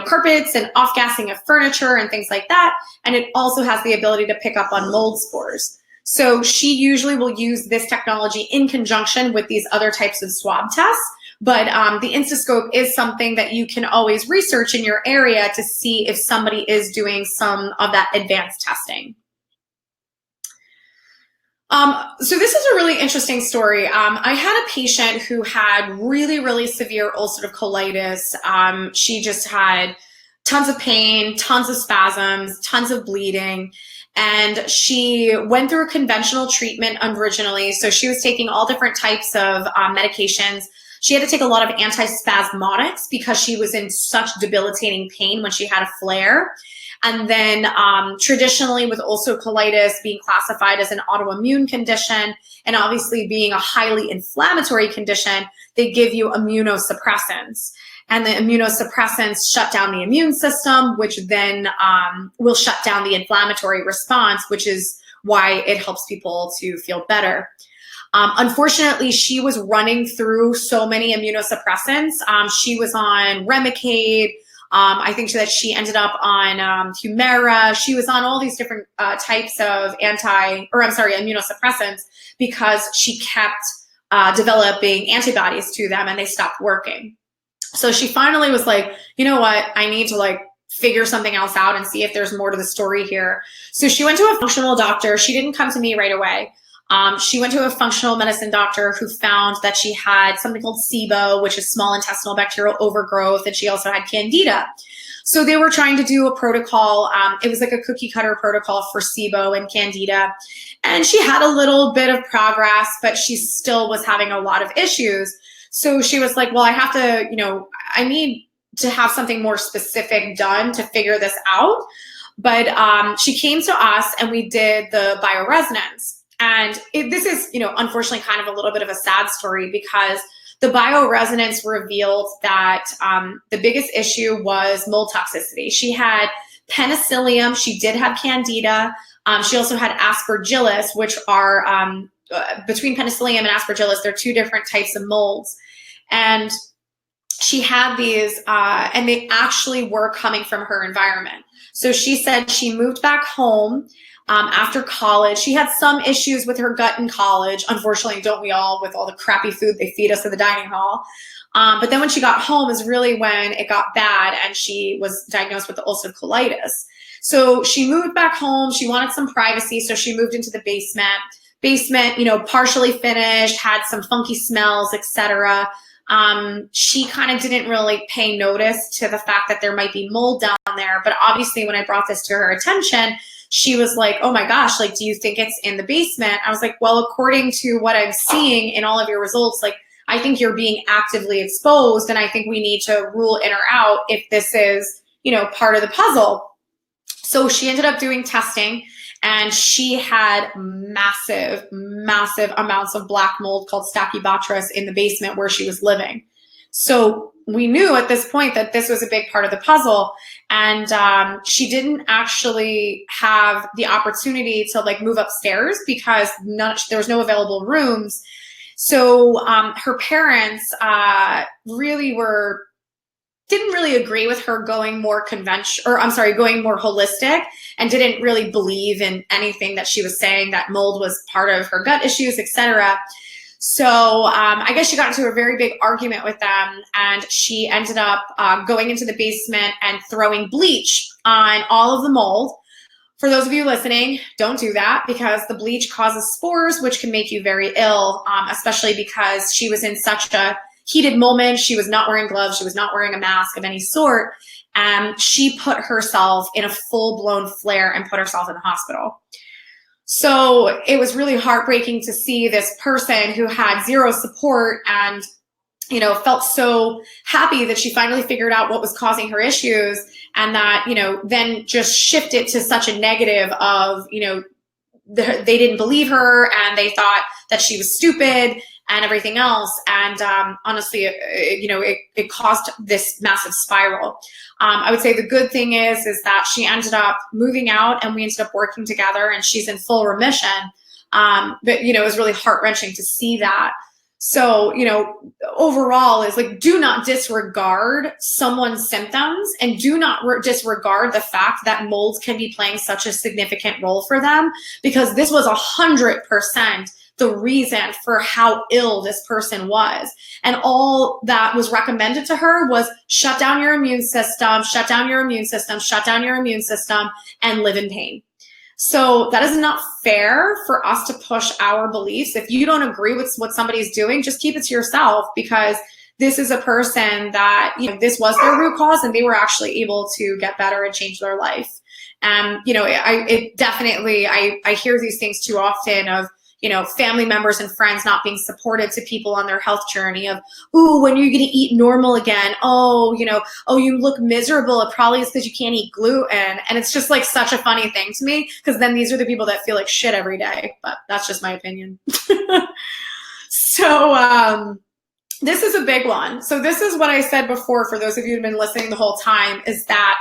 Speaker 1: carpets and off-gassing of furniture and things like that. And it also has the ability to pick up on mold spores. So she usually will use this technology in conjunction with these other types of swab tests. But the Instascope is something that you can always research in your area to see if somebody is doing some of that advanced testing. So this is a really interesting story. I had a patient who had really, really severe ulcerative colitis. She just had tons of pain, tons of spasms, tons of bleeding. And she went through a conventional treatment originally. So she was taking all different types of medications. She had to take a lot of antispasmodics because she was in such debilitating pain when she had a flare. And then traditionally with ulcerative colitis being classified as an autoimmune condition and obviously being a highly inflammatory condition, they give you immunosuppressants. And the immunosuppressants shut down the immune system, which then will shut down the inflammatory response, which is why it helps people to feel better. Unfortunately, she was running through so many immunosuppressants. She was on Remicade. I think that she ended up on Humira. She was on all these different types of immunosuppressants because she kept developing antibodies to them and they stopped working. So she finally was like, you know what, I need to figure something else out and see if there's more to the story here. So she went to a functional doctor. She didn't come to me right away. She went to a functional medicine doctor who found that she had something called SIBO, which is small intestinal bacterial overgrowth, and she also had Candida. So they were trying to do a protocol. It was like a cookie cutter protocol for SIBO and Candida. And she had a little bit of progress, but she still was having a lot of issues. So she was like, well, I have to, I need to have something more specific done to figure this out. But she came to us and we did the bioresonance. And this is, unfortunately kind of a little bit of a sad story because the bioresonance revealed that the biggest issue was mold toxicity. She had penicillium. She did have Candida. She also had aspergillus, which are between penicillium and aspergillus, they're two different types of molds. And she had these, and they actually were coming from her environment. So she said she moved back home after college. She had some issues with her gut in college. Unfortunately, don't we all, with all the crappy food they feed us in the dining hall. But then when she got home is really when it got bad and she was diagnosed with the ulcerative colitis. So she moved back home. She wanted some privacy. So she moved into the basement, partially finished, had some funky smells, etc. She kind of didn't really pay notice to the fact that there might be mold down there. But obviously when I brought this to her attention, she was like, oh my gosh, do you think it's in the basement? I was like, well, according to what I'm seeing in all of your results, I think you're being actively exposed. And I think we need to rule in or out if this is, part of the puzzle. So she ended up doing testing and she had massive, massive amounts of black mold called Stachybotrys in the basement where she was living. So we knew at this point that this was a big part of the puzzle. And she didn't actually have the opportunity to move upstairs because there was no available rooms. So her parents didn't really agree with her going more going more holistic, and didn't really believe in anything that she was saying, that mold was part of her gut issues, etc. So I guess she got into a very big argument with them, and she ended up going into the basement and throwing bleach on all of the mold. For those of you listening, don't do that because the bleach causes spores, which can make you very ill, especially because she was in such a heated moment. She was not wearing gloves. She was not wearing a mask of any sort. And she put herself in a full-blown flare and put herself in the hospital. So it was really heartbreaking to see this person who had zero support and, felt so happy that she finally figured out what was causing her issues, and that, then just shifted to such a negative of, they didn't believe her and they thought that she was stupid and everything else. And honestly, it caused this massive spiral. I would say the good thing is that she ended up moving out and we ended up working together, and she's in full remission. But, it was really heart-wrenching to see that. So, overall is like, do not disregard someone's symptoms, and do not disregard the fact that molds can be playing such a significant role for them, because this was 100% the reason for how ill this person was. And all that was recommended to her was shut down your immune system, shut down your immune system, shut down your immune system, and live in pain. So that is not fair for us to push our beliefs. If you don't agree with what somebody's doing, just keep it to yourself, because this is a person that, this was their root cause and they were actually able to get better and change their life. And, I hear these things too often of, family members and friends not being supportive to people on their health journey of, ooh, when are you going to eat normal again? Oh, you look miserable. It probably is because you can't eat gluten. And it's just like such a funny thing to me, because then these are the people that feel like shit every day. But that's just my opinion. So this is a big one. So this is what I said before, for those of you who've been listening the whole time, is that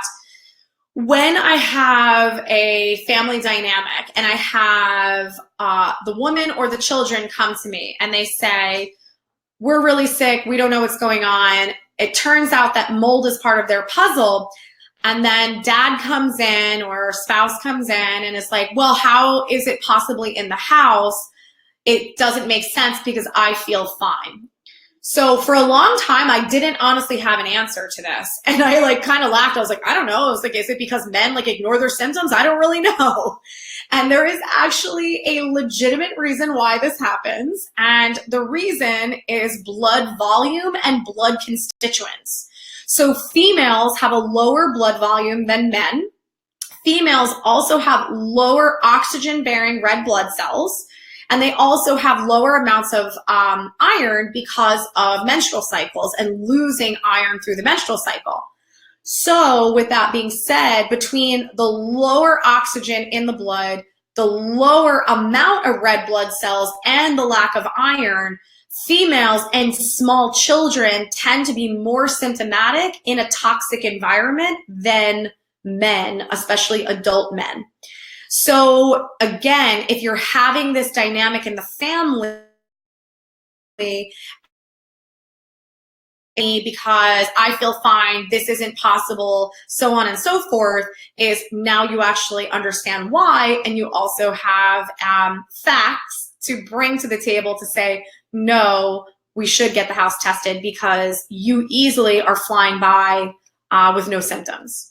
Speaker 1: when I have a family dynamic and I have the woman or the children come to me and they say, we're really sick, we don't know what's going on. It turns out that mold is part of their puzzle. And then dad comes in or spouse comes in and is like, well, how is it possibly in the house? It doesn't make sense because I feel fine. So for a long time, I didn't honestly have an answer to this. And I kind of laughed. I was like, I don't know. I was like, is it because men ignore their symptoms? I don't really know. And there is actually a legitimate reason why this happens. And the reason is blood volume and blood constituents. So females have a lower blood volume than men. Females also have lower oxygen-bearing red blood cells. And they also have lower amounts of iron because of menstrual cycles and losing iron through the menstrual cycle. So with that being said, between the lower oxygen in the blood, the lower amount of red blood cells, and the lack of iron, females and small children tend to be more symptomatic in a toxic environment than men, especially adult men. So again, if you're having this dynamic in the family, because I feel fine, this isn't possible, so on and so forth, is now you actually understand why, and you also have facts to bring to the table to say, no, we should get the house tested because you easily are flying by with no symptoms.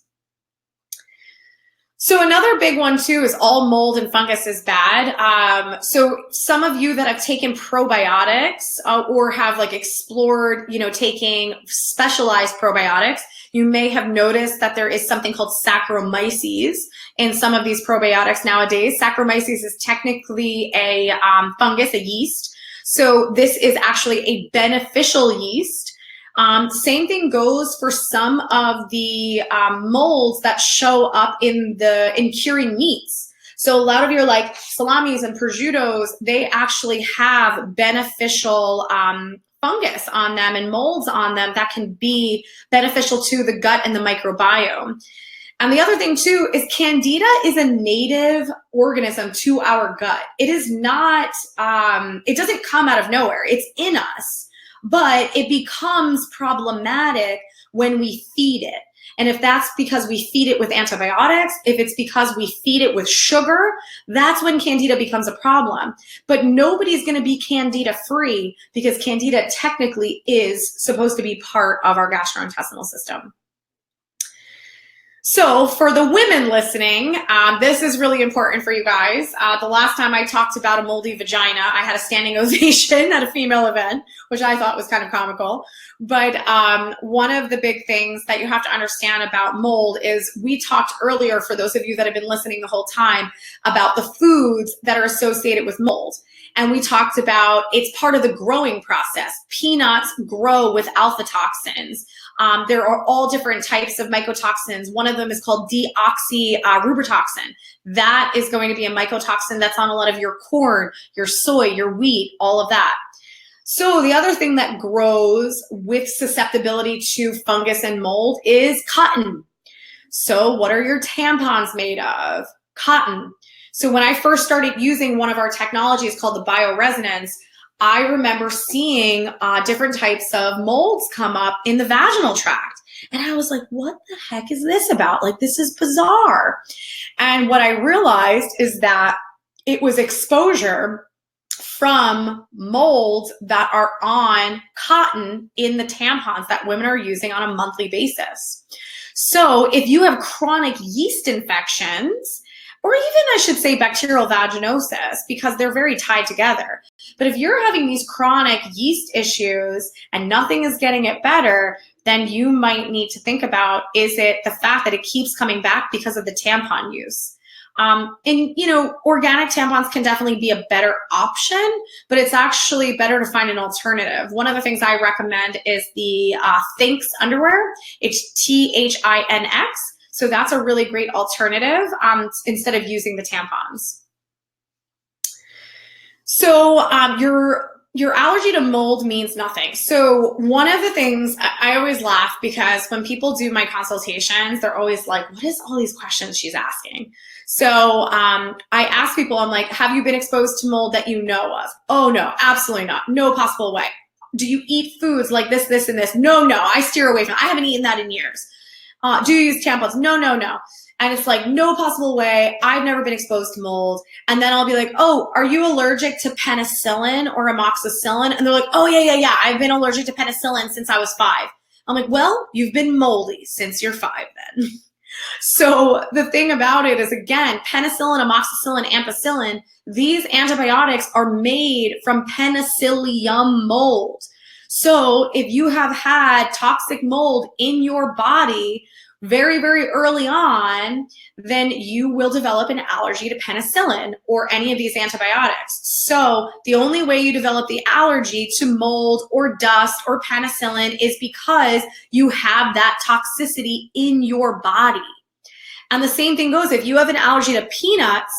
Speaker 1: So another big one too is all mold and fungus is bad. So some of you that have taken probiotics or have explored, taking specialized probiotics, you may have noticed that there is something called Saccharomyces in some of these probiotics nowadays. Saccharomyces is technically a fungus, a yeast. So this is actually a beneficial yeast. Same thing goes for some of the molds that show up in curing meats. So a lot of your salamis and prosciuttos, they actually have beneficial fungus on them and molds on them that can be beneficial to the gut and the microbiome. And the other thing too is Candida is a native organism to our gut. It is not, it doesn't come out of nowhere. It's in us. But it becomes problematic when we feed it. And if that's because we feed it with antibiotics, if it's because we feed it with sugar, that's when Candida becomes a problem. But nobody's going to be Candida free because Candida technically is supposed to be part of our gastrointestinal system. So for the women listening, this is really important for you guys. The last time I talked about a moldy vagina, I had a standing ovation at a female event, which I thought was kind of comical. But one of the big things that you have to understand about mold is we talked earlier, for those of you that have been listening the whole time, about the foods that are associated with mold. And we talked about it's part of the growing process. Peanuts grow with alpha toxins. There are all different types of mycotoxins. One of them is called deoxyribotoxin. That is going to be a mycotoxin that's on a lot of your corn, your soy, your wheat, all of that. So the other thing that grows with susceptibility to fungus and mold is cotton. So what are your tampons made of? Cotton. So when I first started using one of our technologies called the bioresonance, I remember seeing different types of molds come up in the vaginal tract. And I was like, what the heck is this about? Like, this is bizarre. And what I realized is that it was exposure from molds that are on cotton in the tampons that women are using on a monthly basis. So if you have chronic yeast infections, or even I should say bacterial vaginosis, because they're very tied together. But if you're having these chronic yeast issues and nothing is getting it better, then you might need to think about, is it the fact that it keeps coming back because of the tampon use? And, you know, organic tampons can definitely be a better option, but it's actually better to find an alternative. One of the things I recommend is the Thinx underwear. It's THINX. So that's a really great alternative instead of using the tampons. So your allergy to mold means nothing. So one of the things I always laugh, because when people do my consultations, they're always like, what is all these questions she's asking? So I ask people, I'm like, have you been exposed to mold that you know of? Oh no, absolutely not. No possible way. Do you eat foods like this, this, and this? No, I steer away from it. I haven't eaten that in years. Do you use tampons? No. And it's like, no possible way. I've never been exposed to mold. And then I'll be like, oh, are you allergic to penicillin or amoxicillin? And they're like, oh, yeah. I've been allergic to penicillin since I was 5. I'm like, well, you've been moldy since you're 5 then. So the thing about it is, again, penicillin, amoxicillin, ampicillin, these antibiotics are made from penicillium mold. So if you have had toxic mold in your body very, very early on, then you will develop an allergy to penicillin or any of these antibiotics. So the only way you develop the allergy to mold or dust or penicillin is because you have that toxicity in your body. And the same thing goes, if you have an allergy to peanuts,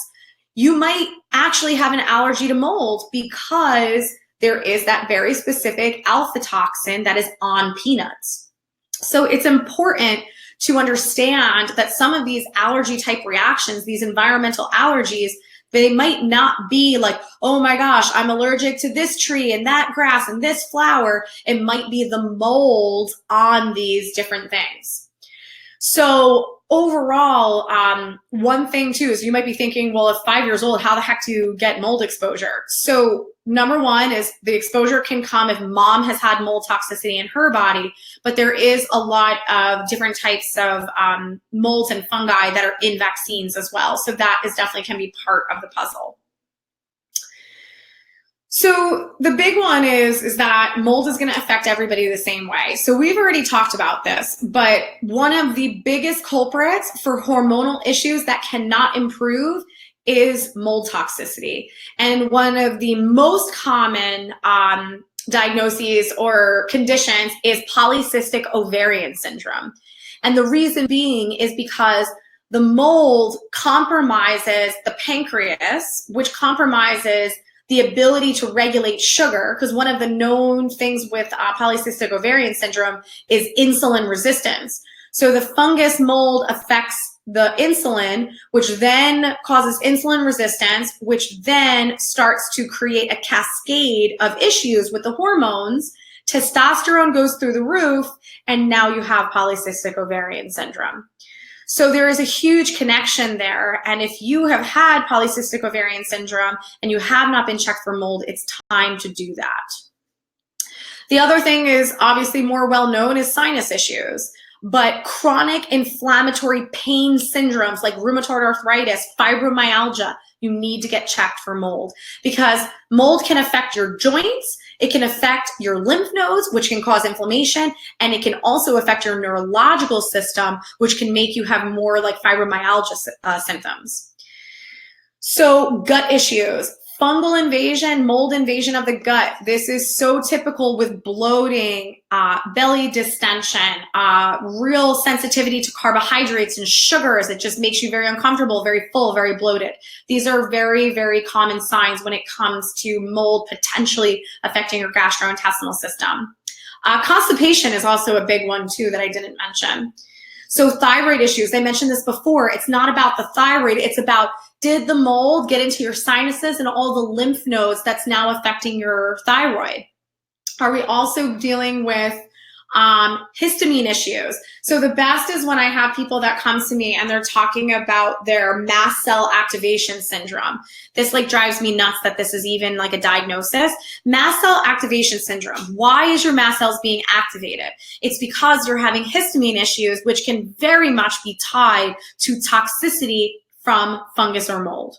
Speaker 1: you might actually have an allergy to mold because there is that very specific alpha toxin that is on peanuts. So it's important to understand that some of these allergy type reactions, these environmental allergies, they might not be like, oh my gosh, I'm allergic to this tree and that grass and this flower. It might be the mold on these different things. So overall, one thing too is you might be thinking, well, if 5 years old, how the heck do you get mold exposure? So number one is the exposure can come if mom has had mold toxicity in her body, but there is a lot of different types of molds and fungi that are in vaccines as well. So that is definitely can be part of the puzzle. So the big one is that mold is going to affect everybody the same way. So we've already talked about this, but one of the biggest culprits for hormonal issues that cannot improve is mold toxicity. And one of the most common diagnoses or conditions is polycystic ovarian syndrome. And the reason being is because the mold compromises the pancreas, which compromises the ability to regulate sugar, because one of the known things with polycystic ovarian syndrome is insulin resistance. So the fungus mold affects the insulin, which then causes insulin resistance, which then starts to create a cascade of issues with the hormones. Testosterone goes through the roof, and now you have polycystic ovarian syndrome. So there is a huge connection there. And if you have had polycystic ovarian syndrome and you have not been checked for mold, it's time to do that. The other thing is obviously more well known is sinus issues. but chronic inflammatory pain syndromes like rheumatoid arthritis, fibromyalgia, you need to get checked for mold, because mold can affect your joints, it can affect your lymph nodes, which can cause inflammation, and it can also affect your neurological system, which can make you have more like fibromyalgia symptoms. So gut issues, fungal invasion, mold invasion of the gut. This is so typical with bloating, belly distension, real sensitivity to carbohydrates and sugars. It just makes you very uncomfortable, very full, very bloated. These are very, very common signs when it comes to mold potentially affecting your gastrointestinal system. Constipation is also a big one too that I didn't mention. So thyroid issues, I mentioned this before, it's not about the thyroid, it's about, did the mold get into your sinuses and all the lymph nodes that's now affecting your thyroid? Are we also dealing with histamine issues? So the best is when I have people that come to me and they're talking about their mast cell activation syndrome. This like drives me nuts that this is even like a diagnosis. Mast cell activation syndrome. Why is your mast cells being activated? It's because you're having histamine issues, which can very much be tied to toxicity from fungus or mold.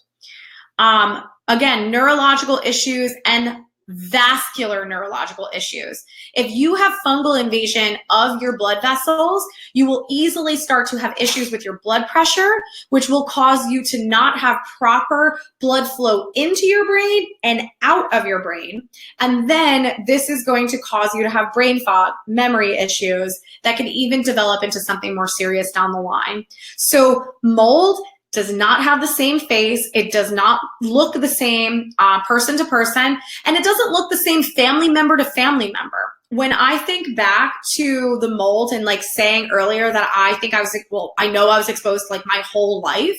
Speaker 1: Again, neurological issues and vascular neurological issues. If you have fungal invasion of your blood vessels, you will easily start to have issues with your blood pressure, which will cause you to not have proper blood flow into your brain and out of your brain. And then this is going to cause you to have brain fog, memory issues that can even develop into something more serious down the line. So mold does not have the same face. It does not look the same person to person, and it doesn't look the same family member to family member. When I think back to the mold and like saying earlier that I think I was like, well, I know I was exposed like my whole life.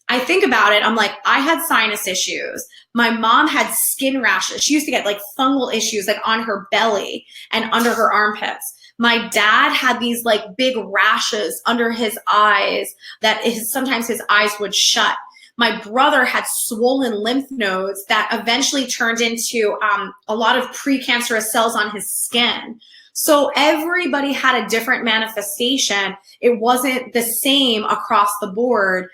Speaker 1: I think about it, I'm like, I had sinus issues. My mom had skin rashes. She used to get like fungal issues like on her belly and under her armpits. My dad had these like big rashes under his eyes that sometimes his eyes would shut. My brother had swollen lymph nodes that eventually turned into a lot of precancerous cells on his skin. So everybody had a different manifestation. It wasn't the same across the board,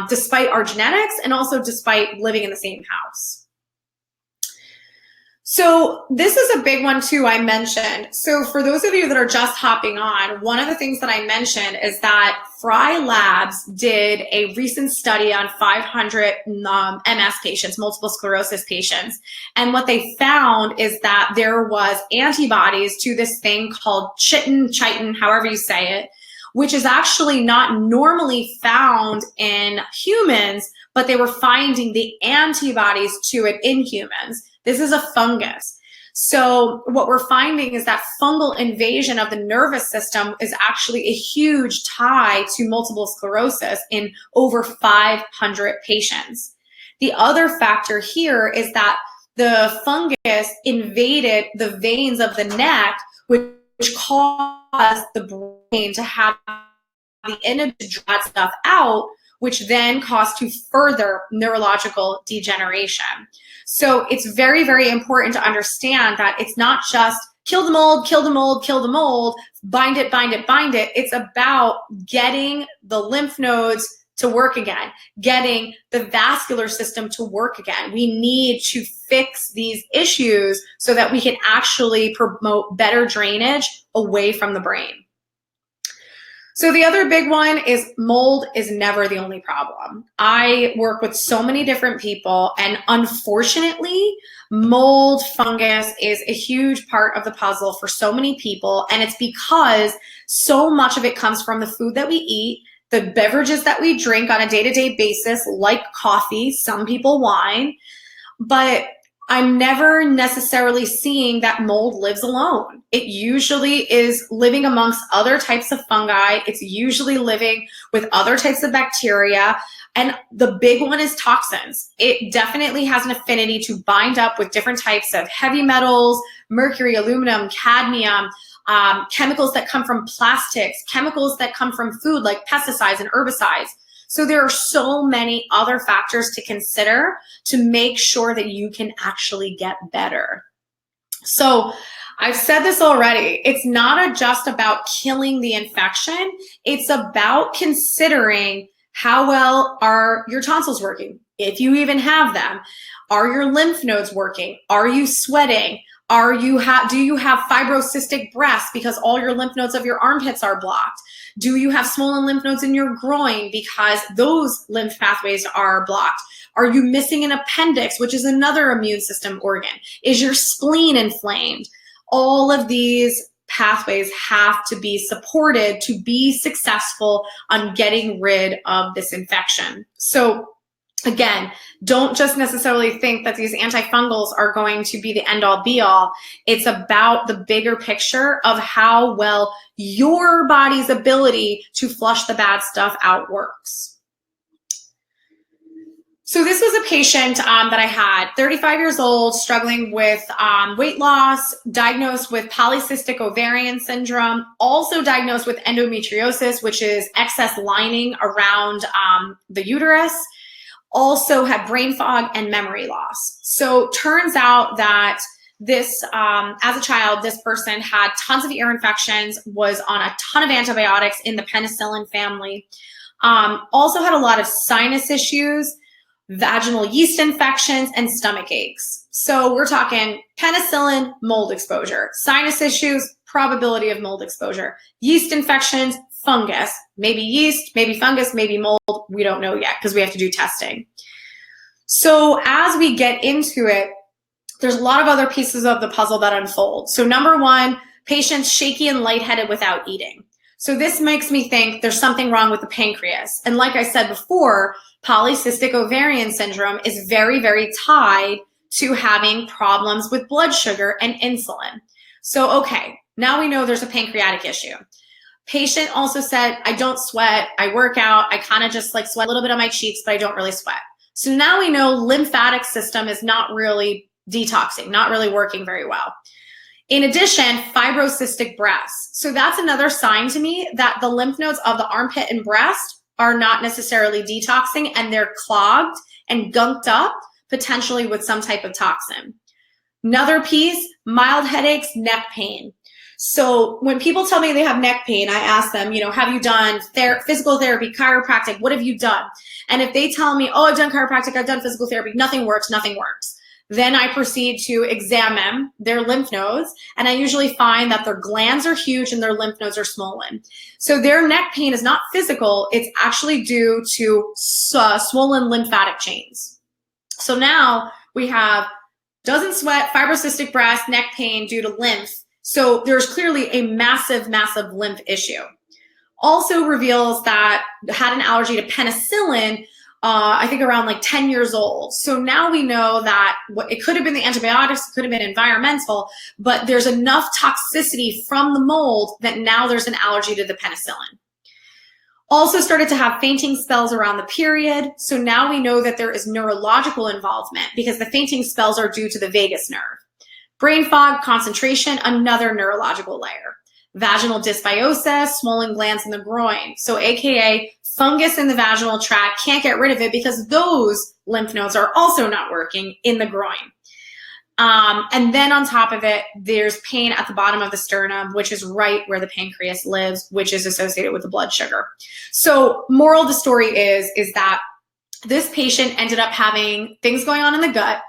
Speaker 1: despite our genetics and also despite living in the same house. So this is a big one too, I mentioned. So for those of you that are just hopping on, one of the things that I mentioned is that Fry Labs did a recent study on 500 MS patients, multiple sclerosis patients. And what they found is that there was antibodies to this thing called chitin, however you say it, which is actually not normally found in humans, but they were finding the antibodies to it in humans. This is a fungus. So what we're finding is that fungal invasion of the nervous system is actually a huge tie to multiple sclerosis in over 500 patients. The other factor here is that the fungus invaded the veins of the neck, which caused the brain to have the energy to draw stuff out, which then caused to further neurological degeneration. So it's very, very important to understand that it's not just kill the mold, kill the mold, kill the mold, bind it, bind it, bind it. It's about getting the lymph nodes to work again, getting the vascular system to work again. We need to fix these issues so that we can actually promote better drainage away from the brain. So the other big one is mold is never the only problem. I work with so many different people, and unfortunately, mold, fungus is a huge part of the puzzle for so many people, and it's because so much of it comes from the food that we eat, the beverages that we drink on a day-to-day basis, like coffee, some people wine, but I'm never necessarily seeing that mold lives alone. It usually is living amongst other types of fungi. It's usually living with other types of bacteria. And the big one is toxins. It definitely has an affinity to bind up with different types of heavy metals, mercury, aluminum, cadmium, chemicals that come from plastics, chemicals that come from food like pesticides and herbicides. So there are so many other factors to consider to make sure that you can actually get better. So I've said this already. It's not just about killing the infection. It's about considering how well are your tonsils working, if you even have them. Are your lymph nodes working? Are you sweating? Do you have fibrocystic breasts because all your lymph nodes of your armpits are blocked? Do you have swollen lymph nodes in your groin because those lymph pathways are blocked? Are you missing an appendix, which is another immune system organ? Is your spleen inflamed? All of these pathways have to be supported to be successful on getting rid of this infection. So again, don't just necessarily think that these antifungals are going to be the end all be all. It's about the bigger picture of how well your body's ability to flush the bad stuff out works. So this was a patient that I had, 35 years old, struggling with weight loss, diagnosed with polycystic ovarian syndrome, also diagnosed with endometriosis, which is excess lining around the uterus, also had brain fog and memory loss. So turns out that this, as a child, this person had tons of ear infections, was on a ton of antibiotics in the penicillin family, also had a lot of sinus issues, vaginal yeast infections, and stomach aches. So we're talking penicillin, mold exposure, sinus issues, probability of mold exposure, yeast infections, fungus, maybe yeast, maybe fungus, maybe mold. We don't know yet because we have to do testing. So as we get into it, there's a lot of other pieces of the puzzle that unfold. So number one, patients shaky and lightheaded without eating. So this makes me think there's something wrong with the pancreas. And like I said before, polycystic ovarian syndrome is very, very tied to having problems with blood sugar and insulin. So, okay, now we know there's a pancreatic issue. Patient also said, I don't sweat, I work out, I kind of just like sweat a little bit on my cheeks, but I don't really sweat. So now we know lymphatic system is not really detoxing, not really working very well. In addition, fibrocystic breasts. So that's another sign to me that the lymph nodes of the armpit and breast are not necessarily detoxing and they're clogged and gunked up, potentially with some type of toxin. Another piece, mild headaches, neck pain. So when people tell me they have neck pain, I ask them, have you done physical therapy, chiropractic? What have you done? And if they tell me, oh, I've done chiropractic, I've done physical therapy, nothing works. Then I proceed to examine their lymph nodes, and I usually find that their glands are huge and their lymph nodes are swollen. So their neck pain is not physical, it's actually due to swollen lymphatic chains. So now we have doesn't sweat, fibrocystic breast, neck pain due to lymph. So there's clearly a massive, massive lymph issue. Also reveals that had an allergy to penicillin, I think around like 10 years old. So now we know that it could have been the antibiotics, it could have been environmental, but there's enough toxicity from the mold that now there's an allergy to the penicillin. Also started to have fainting spells around the period. So now we know that there is neurological involvement because the fainting spells are due to the vagus nerve. Brain fog, concentration, another neurological layer. Vaginal dysbiosis, swollen glands in the groin. So AKA fungus in the vaginal tract, can't get rid of it because those lymph nodes are also not working in the groin. And then on top of it, there's pain at the bottom of the sternum, which is right where the pancreas lives, which is associated with the blood sugar. So moral of the story is that this patient ended up having things going on in the gut.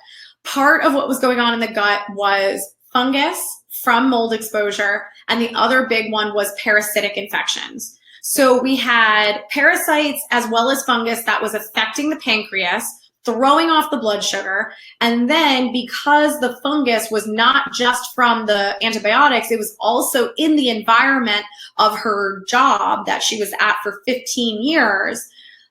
Speaker 1: Part of what was going on in the gut was fungus from mold exposure, and the other big one was parasitic infections. So we had parasites as well as fungus that was affecting the pancreas, throwing off the blood sugar. And then because the fungus was not just from the antibiotics, it was also in the environment of her job that she was at for 15 years,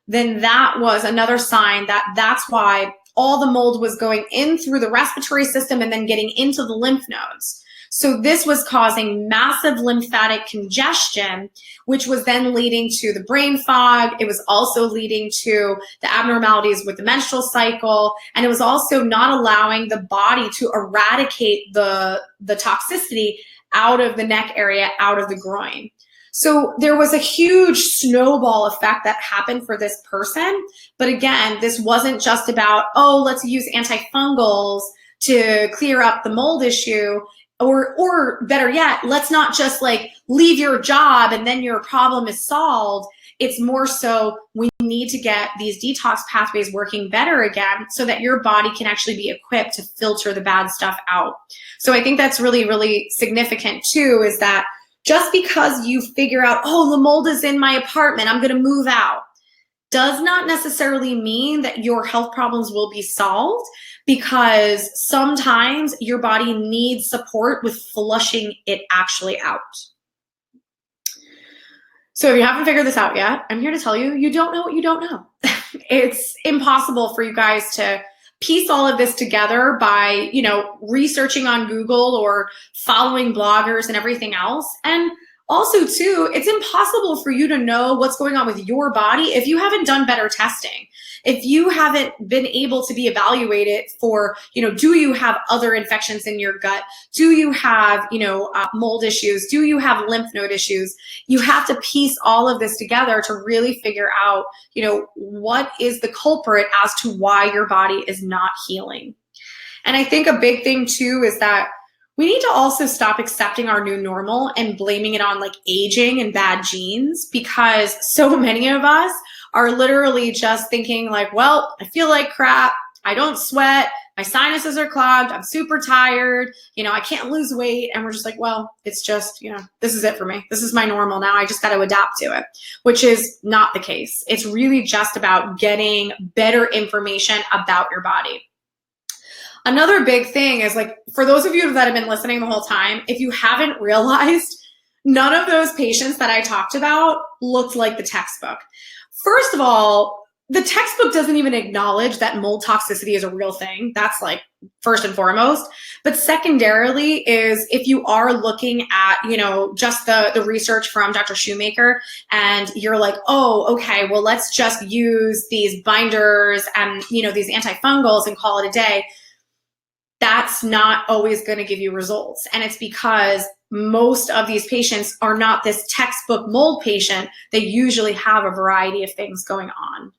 Speaker 1: then that was another sign that that's why all the mold was going in through the respiratory system and then getting into the lymph nodes. So this was causing massive lymphatic congestion, which was then leading to the brain fog. It was also leading to the abnormalities with the menstrual cycle. And it was also not allowing the body to eradicate the toxicity out of the neck area, out of the groin. So there was a huge snowball effect that happened for this person. But again, this wasn't just about, oh, let's use antifungals to clear up the mold issue. or better yet, let's not just like leave your job and then your problem is solved. It's more so we need to get these detox pathways working better again so that your body can actually be equipped to filter the bad stuff out. So I think that's really, really significant too, is that just because you figure out, oh, the mold is in my apartment, I'm going to move out, does not necessarily mean that your health problems will be solved, because sometimes your body needs support with flushing it actually out. So if you haven't figured this out yet, I'm here to tell you, you don't know what you don't know. It's impossible for you guys to piece all of this together by, researching on Google or following bloggers and everything else. And also too, it's impossible for you to know what's going on with your body if you haven't done better testing. If you haven't been able to be evaluated for, do you have other infections in your gut? Do you have, mold issues? Do you have lymph node issues? You have to piece all of this together to really figure out, what is the culprit as to why your body is not healing. And I think a big thing too is that we need to also stop accepting our new normal and blaming it on like aging and bad genes, because so many of us are literally just thinking like, well, I feel like crap, I don't sweat, my sinuses are clogged, I'm super tired, I can't lose weight. And we're just like, well, it's just, this is it for me. This is my normal now. I just got to adapt to it, which is not the case. It's really just about getting better information about your body. Another big thing is, like, for those of you that have been listening the whole time, if you haven't realized, none of those patients that I talked about looked like the textbook. First of all, the textbook doesn't even acknowledge that mold toxicity is a real thing. That's like first and foremost. But secondarily is, if you are looking at, just the research from Dr. Shoemaker, and you're like, oh, okay, well, let's just use these binders and, these antifungals and call it a day. That's not always going to give you results. And it's because most of these patients are not this textbook mold patient. They usually have a variety of things going on.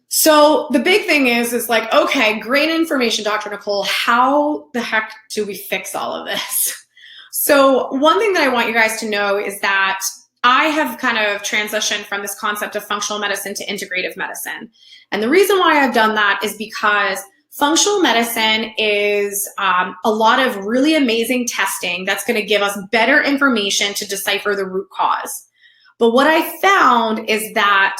Speaker 1: So the big thing is like, okay, great information, Dr. Nicole. How the heck do we fix all of this? So one thing that I want you guys to know is that I have kind of transitioned from this concept of functional medicine to integrative medicine. And the reason why I've done that is because functional medicine is a lot of really amazing testing that's going to give us better information to decipher the root cause. But what I found is that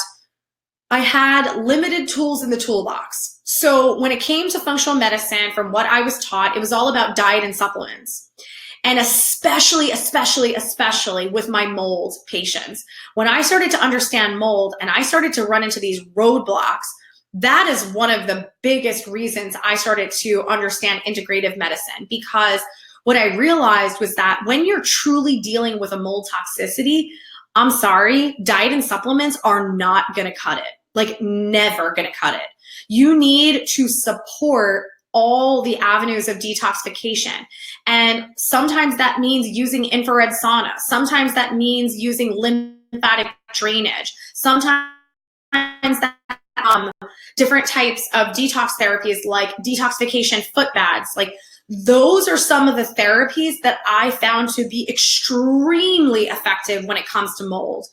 Speaker 1: I had limited tools in the toolbox. So when it came to functional medicine, from what I was taught, it was all about diet and supplements. And especially with my mold patients. When I started to understand mold and I started to run into these roadblocks, that is one of the biggest reasons I started to understand integrative medicine, because what I realized was that when you're truly dealing with a mold toxicity, I'm sorry, diet and supplements are not going to cut it. Like, never going to cut it. You need to support all the avenues of detoxification. And sometimes that means using infrared sauna. Sometimes that means using lymphatic drainage. Sometimes that different types of detox therapies like detoxification foot baths. Like, those are some of the therapies that I found to be extremely effective when it comes to mold.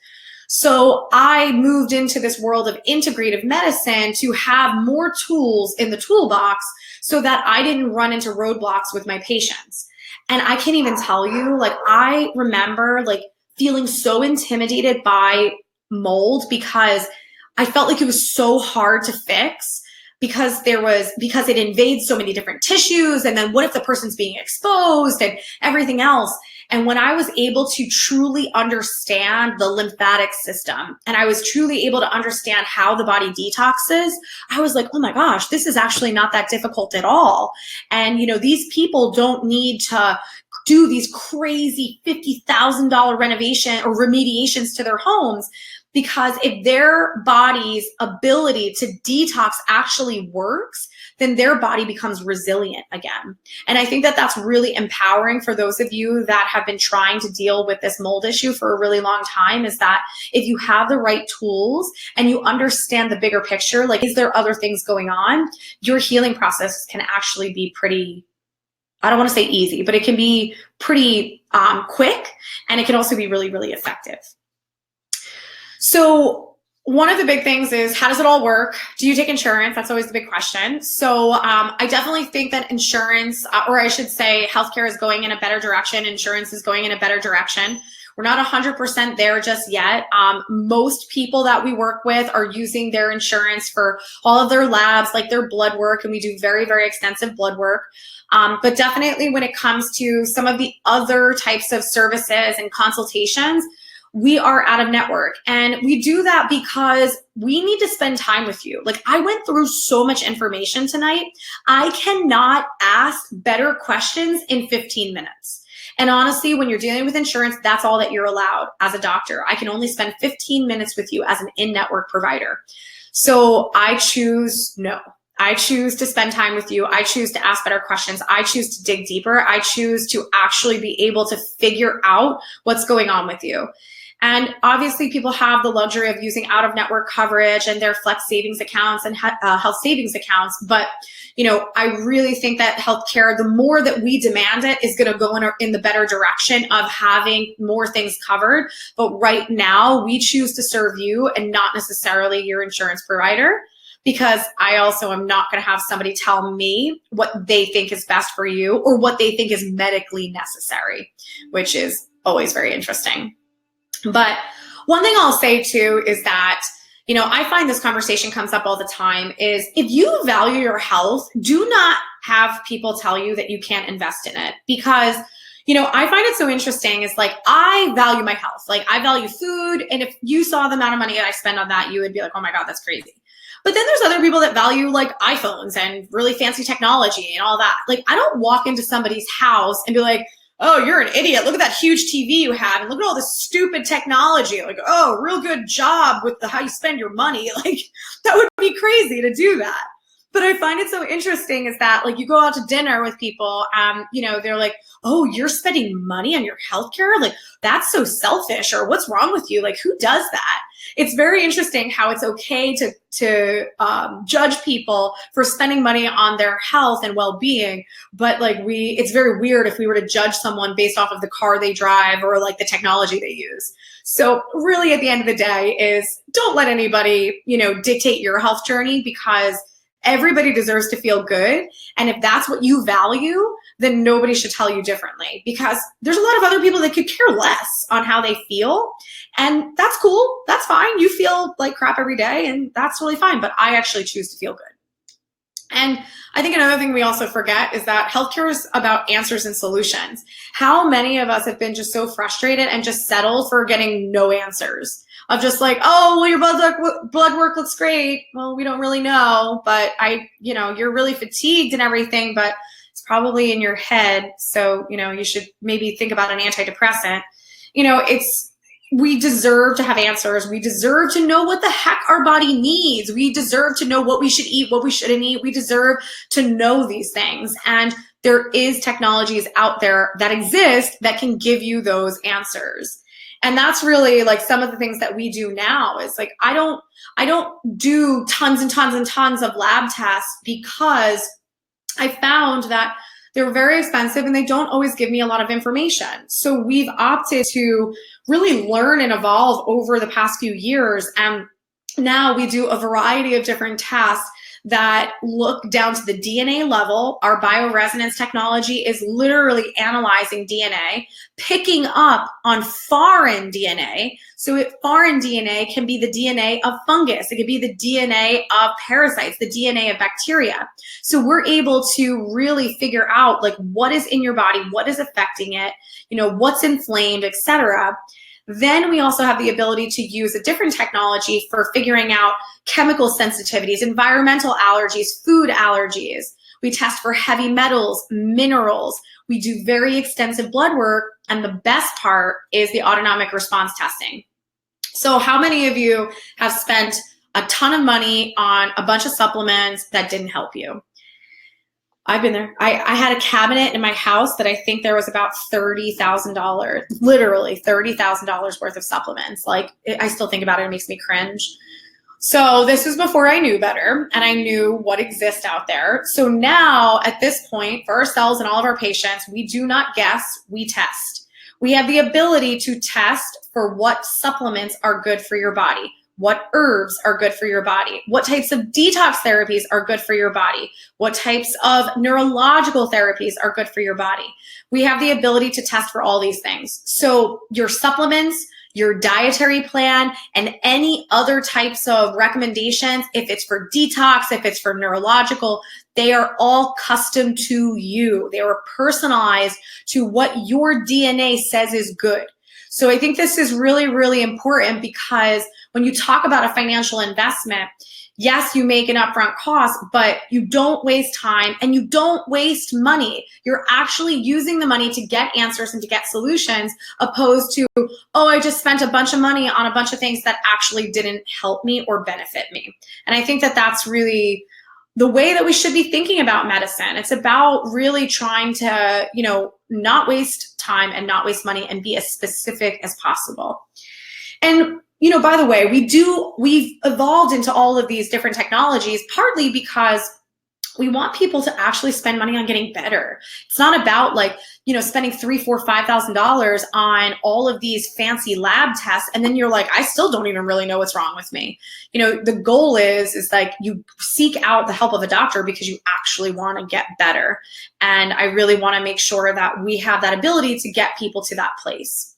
Speaker 1: So I moved into this world of integrative medicine to have more tools in the toolbox so that I didn't run into roadblocks with my patients. And I can't even tell you, like, I remember like feeling so intimidated by mold because I felt like it was so hard to fix, because it invades so many different tissues. And then what if the person's being exposed and everything else? And when I was able to truly understand the lymphatic system, and I was truly able to understand how the body detoxes, I was like, oh my gosh, this is actually not that difficult at all. And, these people don't need to do these crazy $50,000 renovation or remediations to their homes. Because if their body's ability to detox actually works, then their body becomes resilient again. And I think that that's really empowering for those of you that have been trying to deal with this mold issue for a really long time, is that if you have the right tools and you understand the bigger picture, like, is there other things going on? Your healing process can actually be pretty I don't want to say easy, but it can be pretty quick, and it can also be really, really effective. So one of the big things is, how does it all work? Do you take insurance? That's always the big question. So I definitely think that insurance, or I should say healthcare, is going in a better direction. Insurance is going in a better direction. We're not 100% there just yet. Most people that we work with are using their insurance for all of their labs, like their blood work, and we do very, very extensive blood work. But definitely when it comes to some of the other types of services and consultations, we are out of network. And we do that because we need to spend time with you. Like, I went through so much information tonight. I cannot ask better questions in 15 minutes. And honestly, when you're dealing with insurance, that's all that you're allowed as a doctor. I can only spend 15 minutes with you as an in-network provider. So I choose no. I choose to spend time with you. I choose to ask better questions. I choose to dig deeper. I choose to actually be able to figure out what's going on with you. And obviously people have the luxury of using out-of-network coverage and their flex savings accounts and health savings accounts. But, you know, I really think that healthcare, the more that we demand it, is going to go in the better direction of having more things covered. But right now we choose to serve you and not necessarily your insurance provider, because I also am not going to have somebody tell me what they think is best for you or what they think is medically necessary, which is always very interesting. But one thing I'll say too is that, you know, I find this conversation comes up all the time, is if you value your health, do not have people tell you that you can't invest in it. Because, you know, I find it so interesting. It's like, I value my health. Like, I value food. And if you saw the amount of money that I spend on that, you would be like, oh my God, that's crazy. But then there's other people that value like iPhones and really fancy technology and all that. Like, I don't walk into somebody's house and be like, oh, you're an idiot. Look at that huge TV you have, and look at all this stupid technology. Like, oh, real good job with how you spend your money. Like, that would be crazy to do that. But I find it so interesting is that, like, you go out to dinner with people, you know, they're like, oh, you're spending money on your healthcare? Like, that's so selfish, or what's wrong with you? Like, who does that? It's very interesting how it's okay to judge people for spending money on their health and well-being, but like it's very weird if we were to judge someone based off of the car they drive or like the technology they use. So really, at the end of the day, is don't let anybody, you know, dictate your health journey, because everybody deserves to feel good. And if that's what you value, then nobody should tell you differently, because there's a lot of other people that could care less on how they feel. And that's cool. That's fine. You feel like crap every day, and that's really fine. But I actually choose to feel good. And I think another thing we also forget is that healthcare is about answers and solutions. How many of us have been just so frustrated and just settled for getting no answers? Of just like, oh, well, your blood work looks great. Well, we don't really know, but you know, you're really fatigued and everything, but it's probably in your head. So, you know, you should maybe think about an antidepressant. You know, we deserve to have answers. We deserve to know what the heck our body needs. We deserve to know what we should eat, what we shouldn't eat. We deserve to know these things. And there is technologies out there that exist that can give you those answers. And that's really like some of the things that we do now. Is like, I don't do tons and tons and tons of lab tests, because I found that they're very expensive and they don't always give me a lot of information. So we've opted to really learn and evolve over the past few years. And now we do a variety of different tests that look down to the DNA level. Our bioresonance technology is literally analyzing DNA, picking up on foreign DNA. So foreign DNA can be the DNA of fungus. It could be the DNA of parasites, the DNA of bacteria. So we're able to really figure out like what is in your body, what is affecting it, you know, what's inflamed, etc. Then we also have the ability to use a different technology for figuring out chemical sensitivities, environmental allergies, food allergies. We test for heavy metals, minerals. We do very extensive blood work. And the best part is the autonomic response testing. So how many of you have spent a ton of money on a bunch of supplements that didn't help you? I've been there. I had a cabinet in my house that I think there was about $30,000, literally $30,000 worth of supplements. Like, I still think about it, it makes me cringe. So this is before I knew better and I knew what exists out there. So now at this point, for ourselves and all of our patients, we do not guess, we test. We have the ability to test for what supplements are good for your body, what herbs are good for your body, what types of detox therapies are good for your body, what types of neurological therapies are good for your body. We have the ability to test for all these things. So your supplements, your dietary plan, and any other types of recommendations, if it's for detox, if it's for neurological, they are all custom to you. They are personalized to what your DNA says is good. So I think this is really, really important because when you talk about a financial investment, yes, you make an upfront cost, but you don't waste time and you don't waste money. You're actually using the money to get answers and to get solutions, opposed to, oh, I just spent a bunch of money on a bunch of things that actually didn't help me or benefit me. And I think that that's really the way that we should be thinking about medicine. It's about really trying to, not waste time and not waste money and be as specific as possible. And by the way, we've evolved into all of these different technologies partly because we want people to actually spend money on getting better. It's not about spending $3,000, $4,000, $5,000 on all of these fancy lab tests. And then you're like, I still don't even really know what's wrong with me. The goal is like you seek out the help of a doctor because you actually want to get better. And I really want to make sure that we have that ability to get people to that place.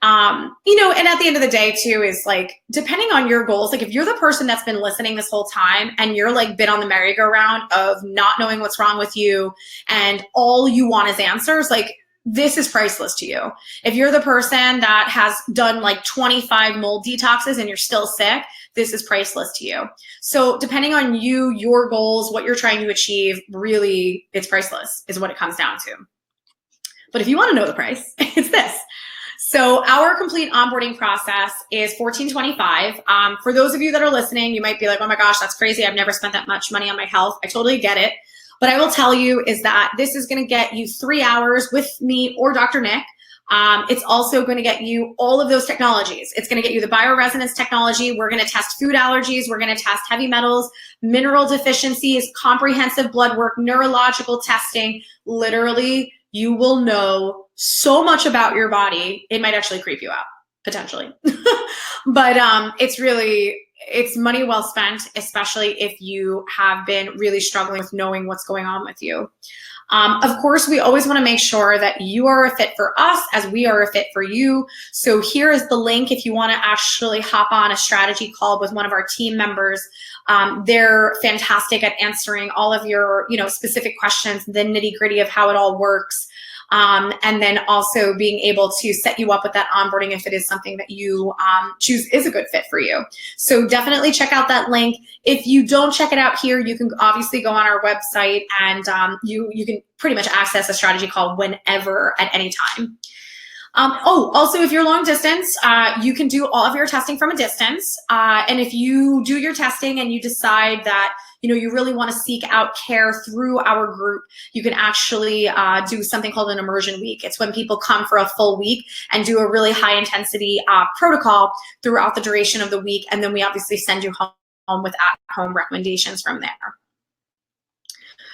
Speaker 1: And at the end of the day too, is like, depending on your goals, like if you're the person that's been listening this whole time and you're like been on the merry-go-round of not knowing what's wrong with you and all you want is answers, like this is priceless to you. If you're the person that has done like 25 mold detoxes and you're still sick, this is priceless to you. So depending on you, your goals, what you're trying to achieve, really it's priceless is what it comes down to. But if you want to know the price, it's this. So our complete onboarding process is $1,425. For those of you that are listening, you might be like, oh my gosh, that's crazy. I've never spent that much money on my health. I totally get it. But I will tell you is that this is going to get you 3 hours with me or Dr. Nick. It's also going to get you all of those technologies. It's going to get you the bioresonance technology. We're going to test food allergies. We're going to test heavy metals, mineral deficiencies, comprehensive blood work, neurological testing. Literally, you will know so much about your body. It might actually creep you out, potentially. But it's money well spent, especially if you have been really struggling with knowing what's going on with you. Of course, we always want to make sure that you are a fit for us as we are a fit for you. So here is the link if you want to actually hop on a strategy call with one of our team members. They're fantastic at answering all of your, specific questions, the nitty-gritty of how it all works. And then also being able to set you up with that onboarding if it is something that you choose is a good fit for you. So definitely check out that link. If you don't check it out here, you can obviously go on our website and you can pretty much access a strategy call whenever at any time. Also, if you're long distance, you can do all of your testing from a distance. And if you do your testing and you decide that you really want to seek out care through our group, you can actually do something called an immersion week. It's when people come for a full week and do a really high intensity protocol throughout the duration of the week. And then we obviously send you home with at-home recommendations from there.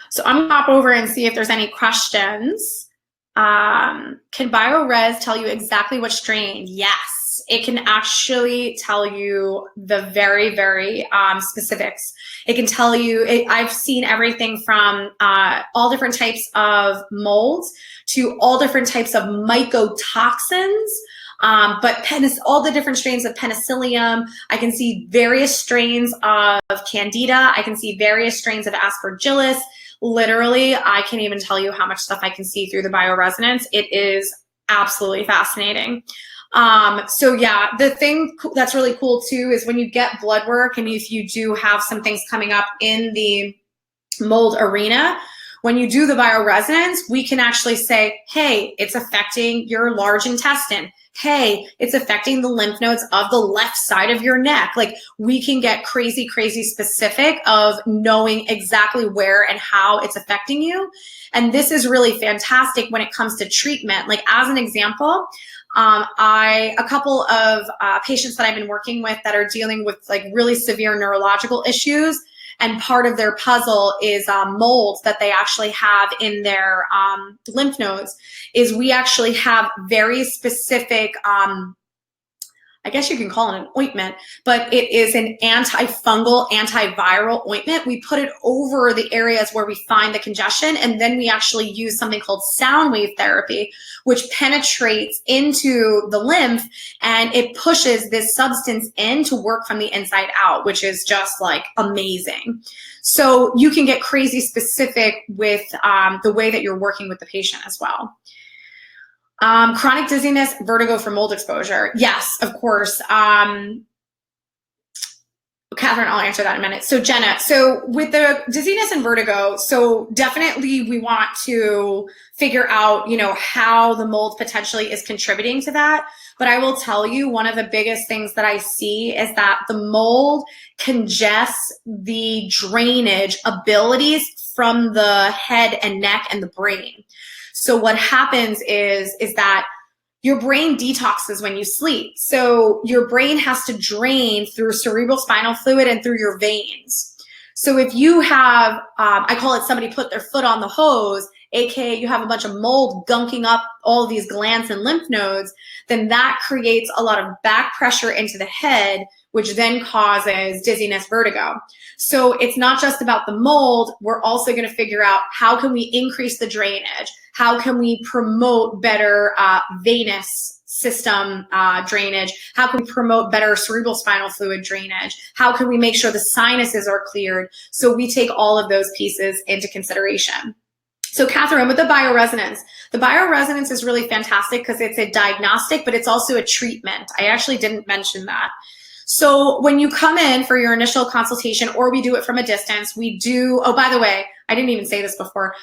Speaker 1: So I'm going to hop over and see if there's any questions. Can BioRes tell you exactly what strain? Yes. It can actually tell you the very, very specifics. It can tell you, I've seen everything from all different types of molds to all different types of mycotoxins, but all the different strains of penicillium. I can see various strains of candida. I can see various strains of aspergillus. Literally, I can't even tell you how much stuff I can see through the bioresonance. It is absolutely fascinating. So yeah, the thing that's really cool too is when you get blood work and if you do have some things coming up in the mold arena, when you do the bioresonance, we can actually say, hey, it's affecting your large intestine. Hey, it's affecting the lymph nodes of the left side of your neck. Like we can get crazy, crazy specific of knowing exactly where and how it's affecting you. And this is really fantastic when it comes to treatment. Like as an example, A couple of patients that I've been working with that are dealing with like really severe neurological issues, and part of their puzzle is mold that they actually have in their lymph nodes, is we actually have very specific, I guess you can call it an ointment, but it is an antifungal, antiviral ointment. We put it over the areas where we find the congestion, and then we actually use something called sound wave therapy, which penetrates into the lymph, and it pushes this substance in to work from the inside out, which is just like amazing. So you can get crazy specific with the way that you're working with the patient as well. Chronic dizziness, vertigo from mold exposure. Yes, of course. Catherine, I'll answer that in a minute. So Jenna, so with the dizziness and vertigo, so definitely we want to figure out, you know, how the mold potentially is contributing to that. But I will tell you, one of the biggest things that I see is that the mold congests the drainage abilities from the head and neck and the brain. So what happens is that your brain detoxes when you sleep. So your brain has to drain through cerebral spinal fluid and through your veins. So if you have, I call it somebody put their foot on the hose, aka you have a bunch of mold gunking up all of these glands and lymph nodes, then that creates a lot of back pressure into the head, which then causes dizziness, vertigo. So it's not just about the mold. We're also going to figure out how can we increase the drainage? How can we promote better venous system drainage? How can we promote better cerebral spinal fluid drainage? How can we make sure the sinuses are cleared? So we take all of those pieces into consideration. So Catherine, with the bioresonance is really fantastic because it's a diagnostic, but it's also a treatment. I actually didn't mention that. So when you come in for your initial consultation, or we do it from a distance, we do, oh, by the way, I didn't even say this before.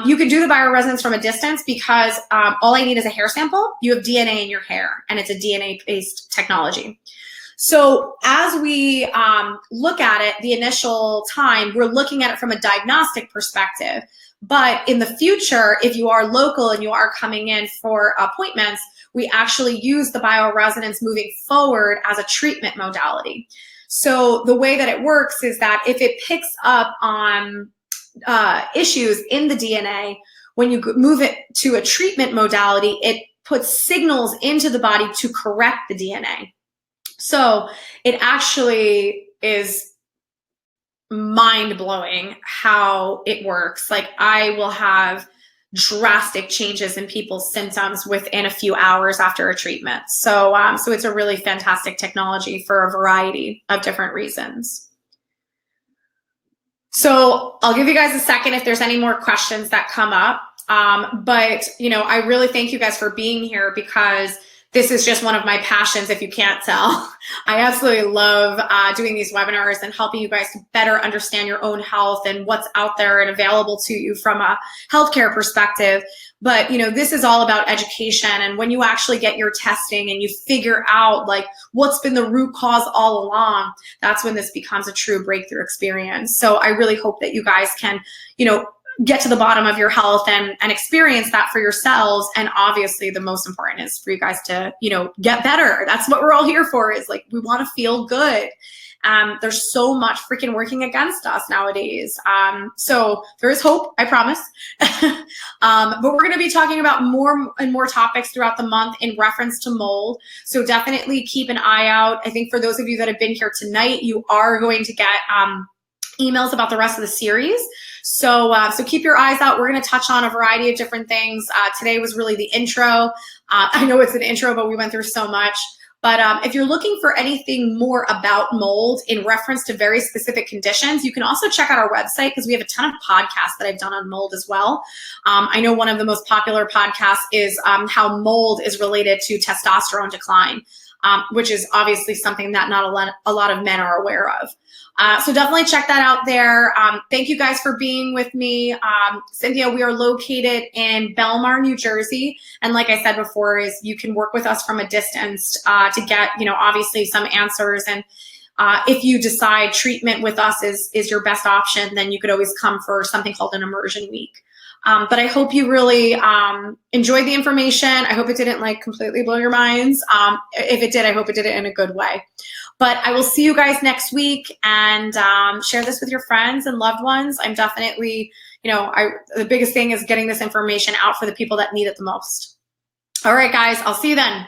Speaker 1: You can do the bioresonance from a distance because all I need is a hair sample. You have DNA in your hair, and it's a DNA-based technology. So as we look at it, the initial time, we're looking at it from a diagnostic perspective. But in the future, if you are local and you are coming in for appointments, we actually use the bioresonance moving forward as a treatment modality. So the way that it works is that if it picks up on issues in the DNA, when you move it to a treatment modality, it puts signals into the body to correct the DNA. So it actually is mind-blowing how it works. Like, I will have drastic changes in people's symptoms within a few hours after a treatment. So it's a really fantastic technology for a variety of different reasons. So I'll give you guys a second if there's any more questions that come up. But you know, I really thank you guys for being here, because this is just one of my passions, if you can't tell. I absolutely love doing these webinars and helping you guys to better understand your own health and what's out there and available to you from a healthcare perspective. But you know, this is all about education, and when you actually get your testing and you figure out like what's been the root cause all along, that's when this becomes a true breakthrough experience. So I really hope that you guys can, you know, get to the bottom of your health and experience that for yourselves. And obviously the most important is for you guys to, you know, get better. That's what we're all here for, is like, we want to feel good. There's so much freaking working against us nowadays. So there is hope, I promise. But we're going to be talking about more and more topics throughout the month in reference to mold. So definitely keep an eye out. I think for those of you that have been here tonight, you are going to get emails about the rest of the series. So keep your eyes out. We're going to touch on a variety of different things. Today was really the intro. I know it's an intro, but we went through so much. But if you're looking for anything more about mold in reference to very specific conditions, you can also check out our website, because we have a ton of podcasts that I've done on mold as well. I know one of the most popular podcasts is how mold is related to testosterone decline, which is obviously something that not a lot of men are aware of. So definitely check that out there. Thank you guys for being with me. Cynthia, we are located in Belmar, New Jersey. And like I said before, is you can work with us from a distance to get, you know, obviously some answers. And if you decide treatment with us is your best option, then you could always come for something called an immersion week. But I hope you really enjoyed the information. I hope it didn't like completely blow your minds. If it did, I hope it did it in a good way. But I will see you guys next week, and share this with your friends and loved ones. I'm definitely, the biggest thing is getting this information out for the people that need it the most. All right, guys, I'll see you then.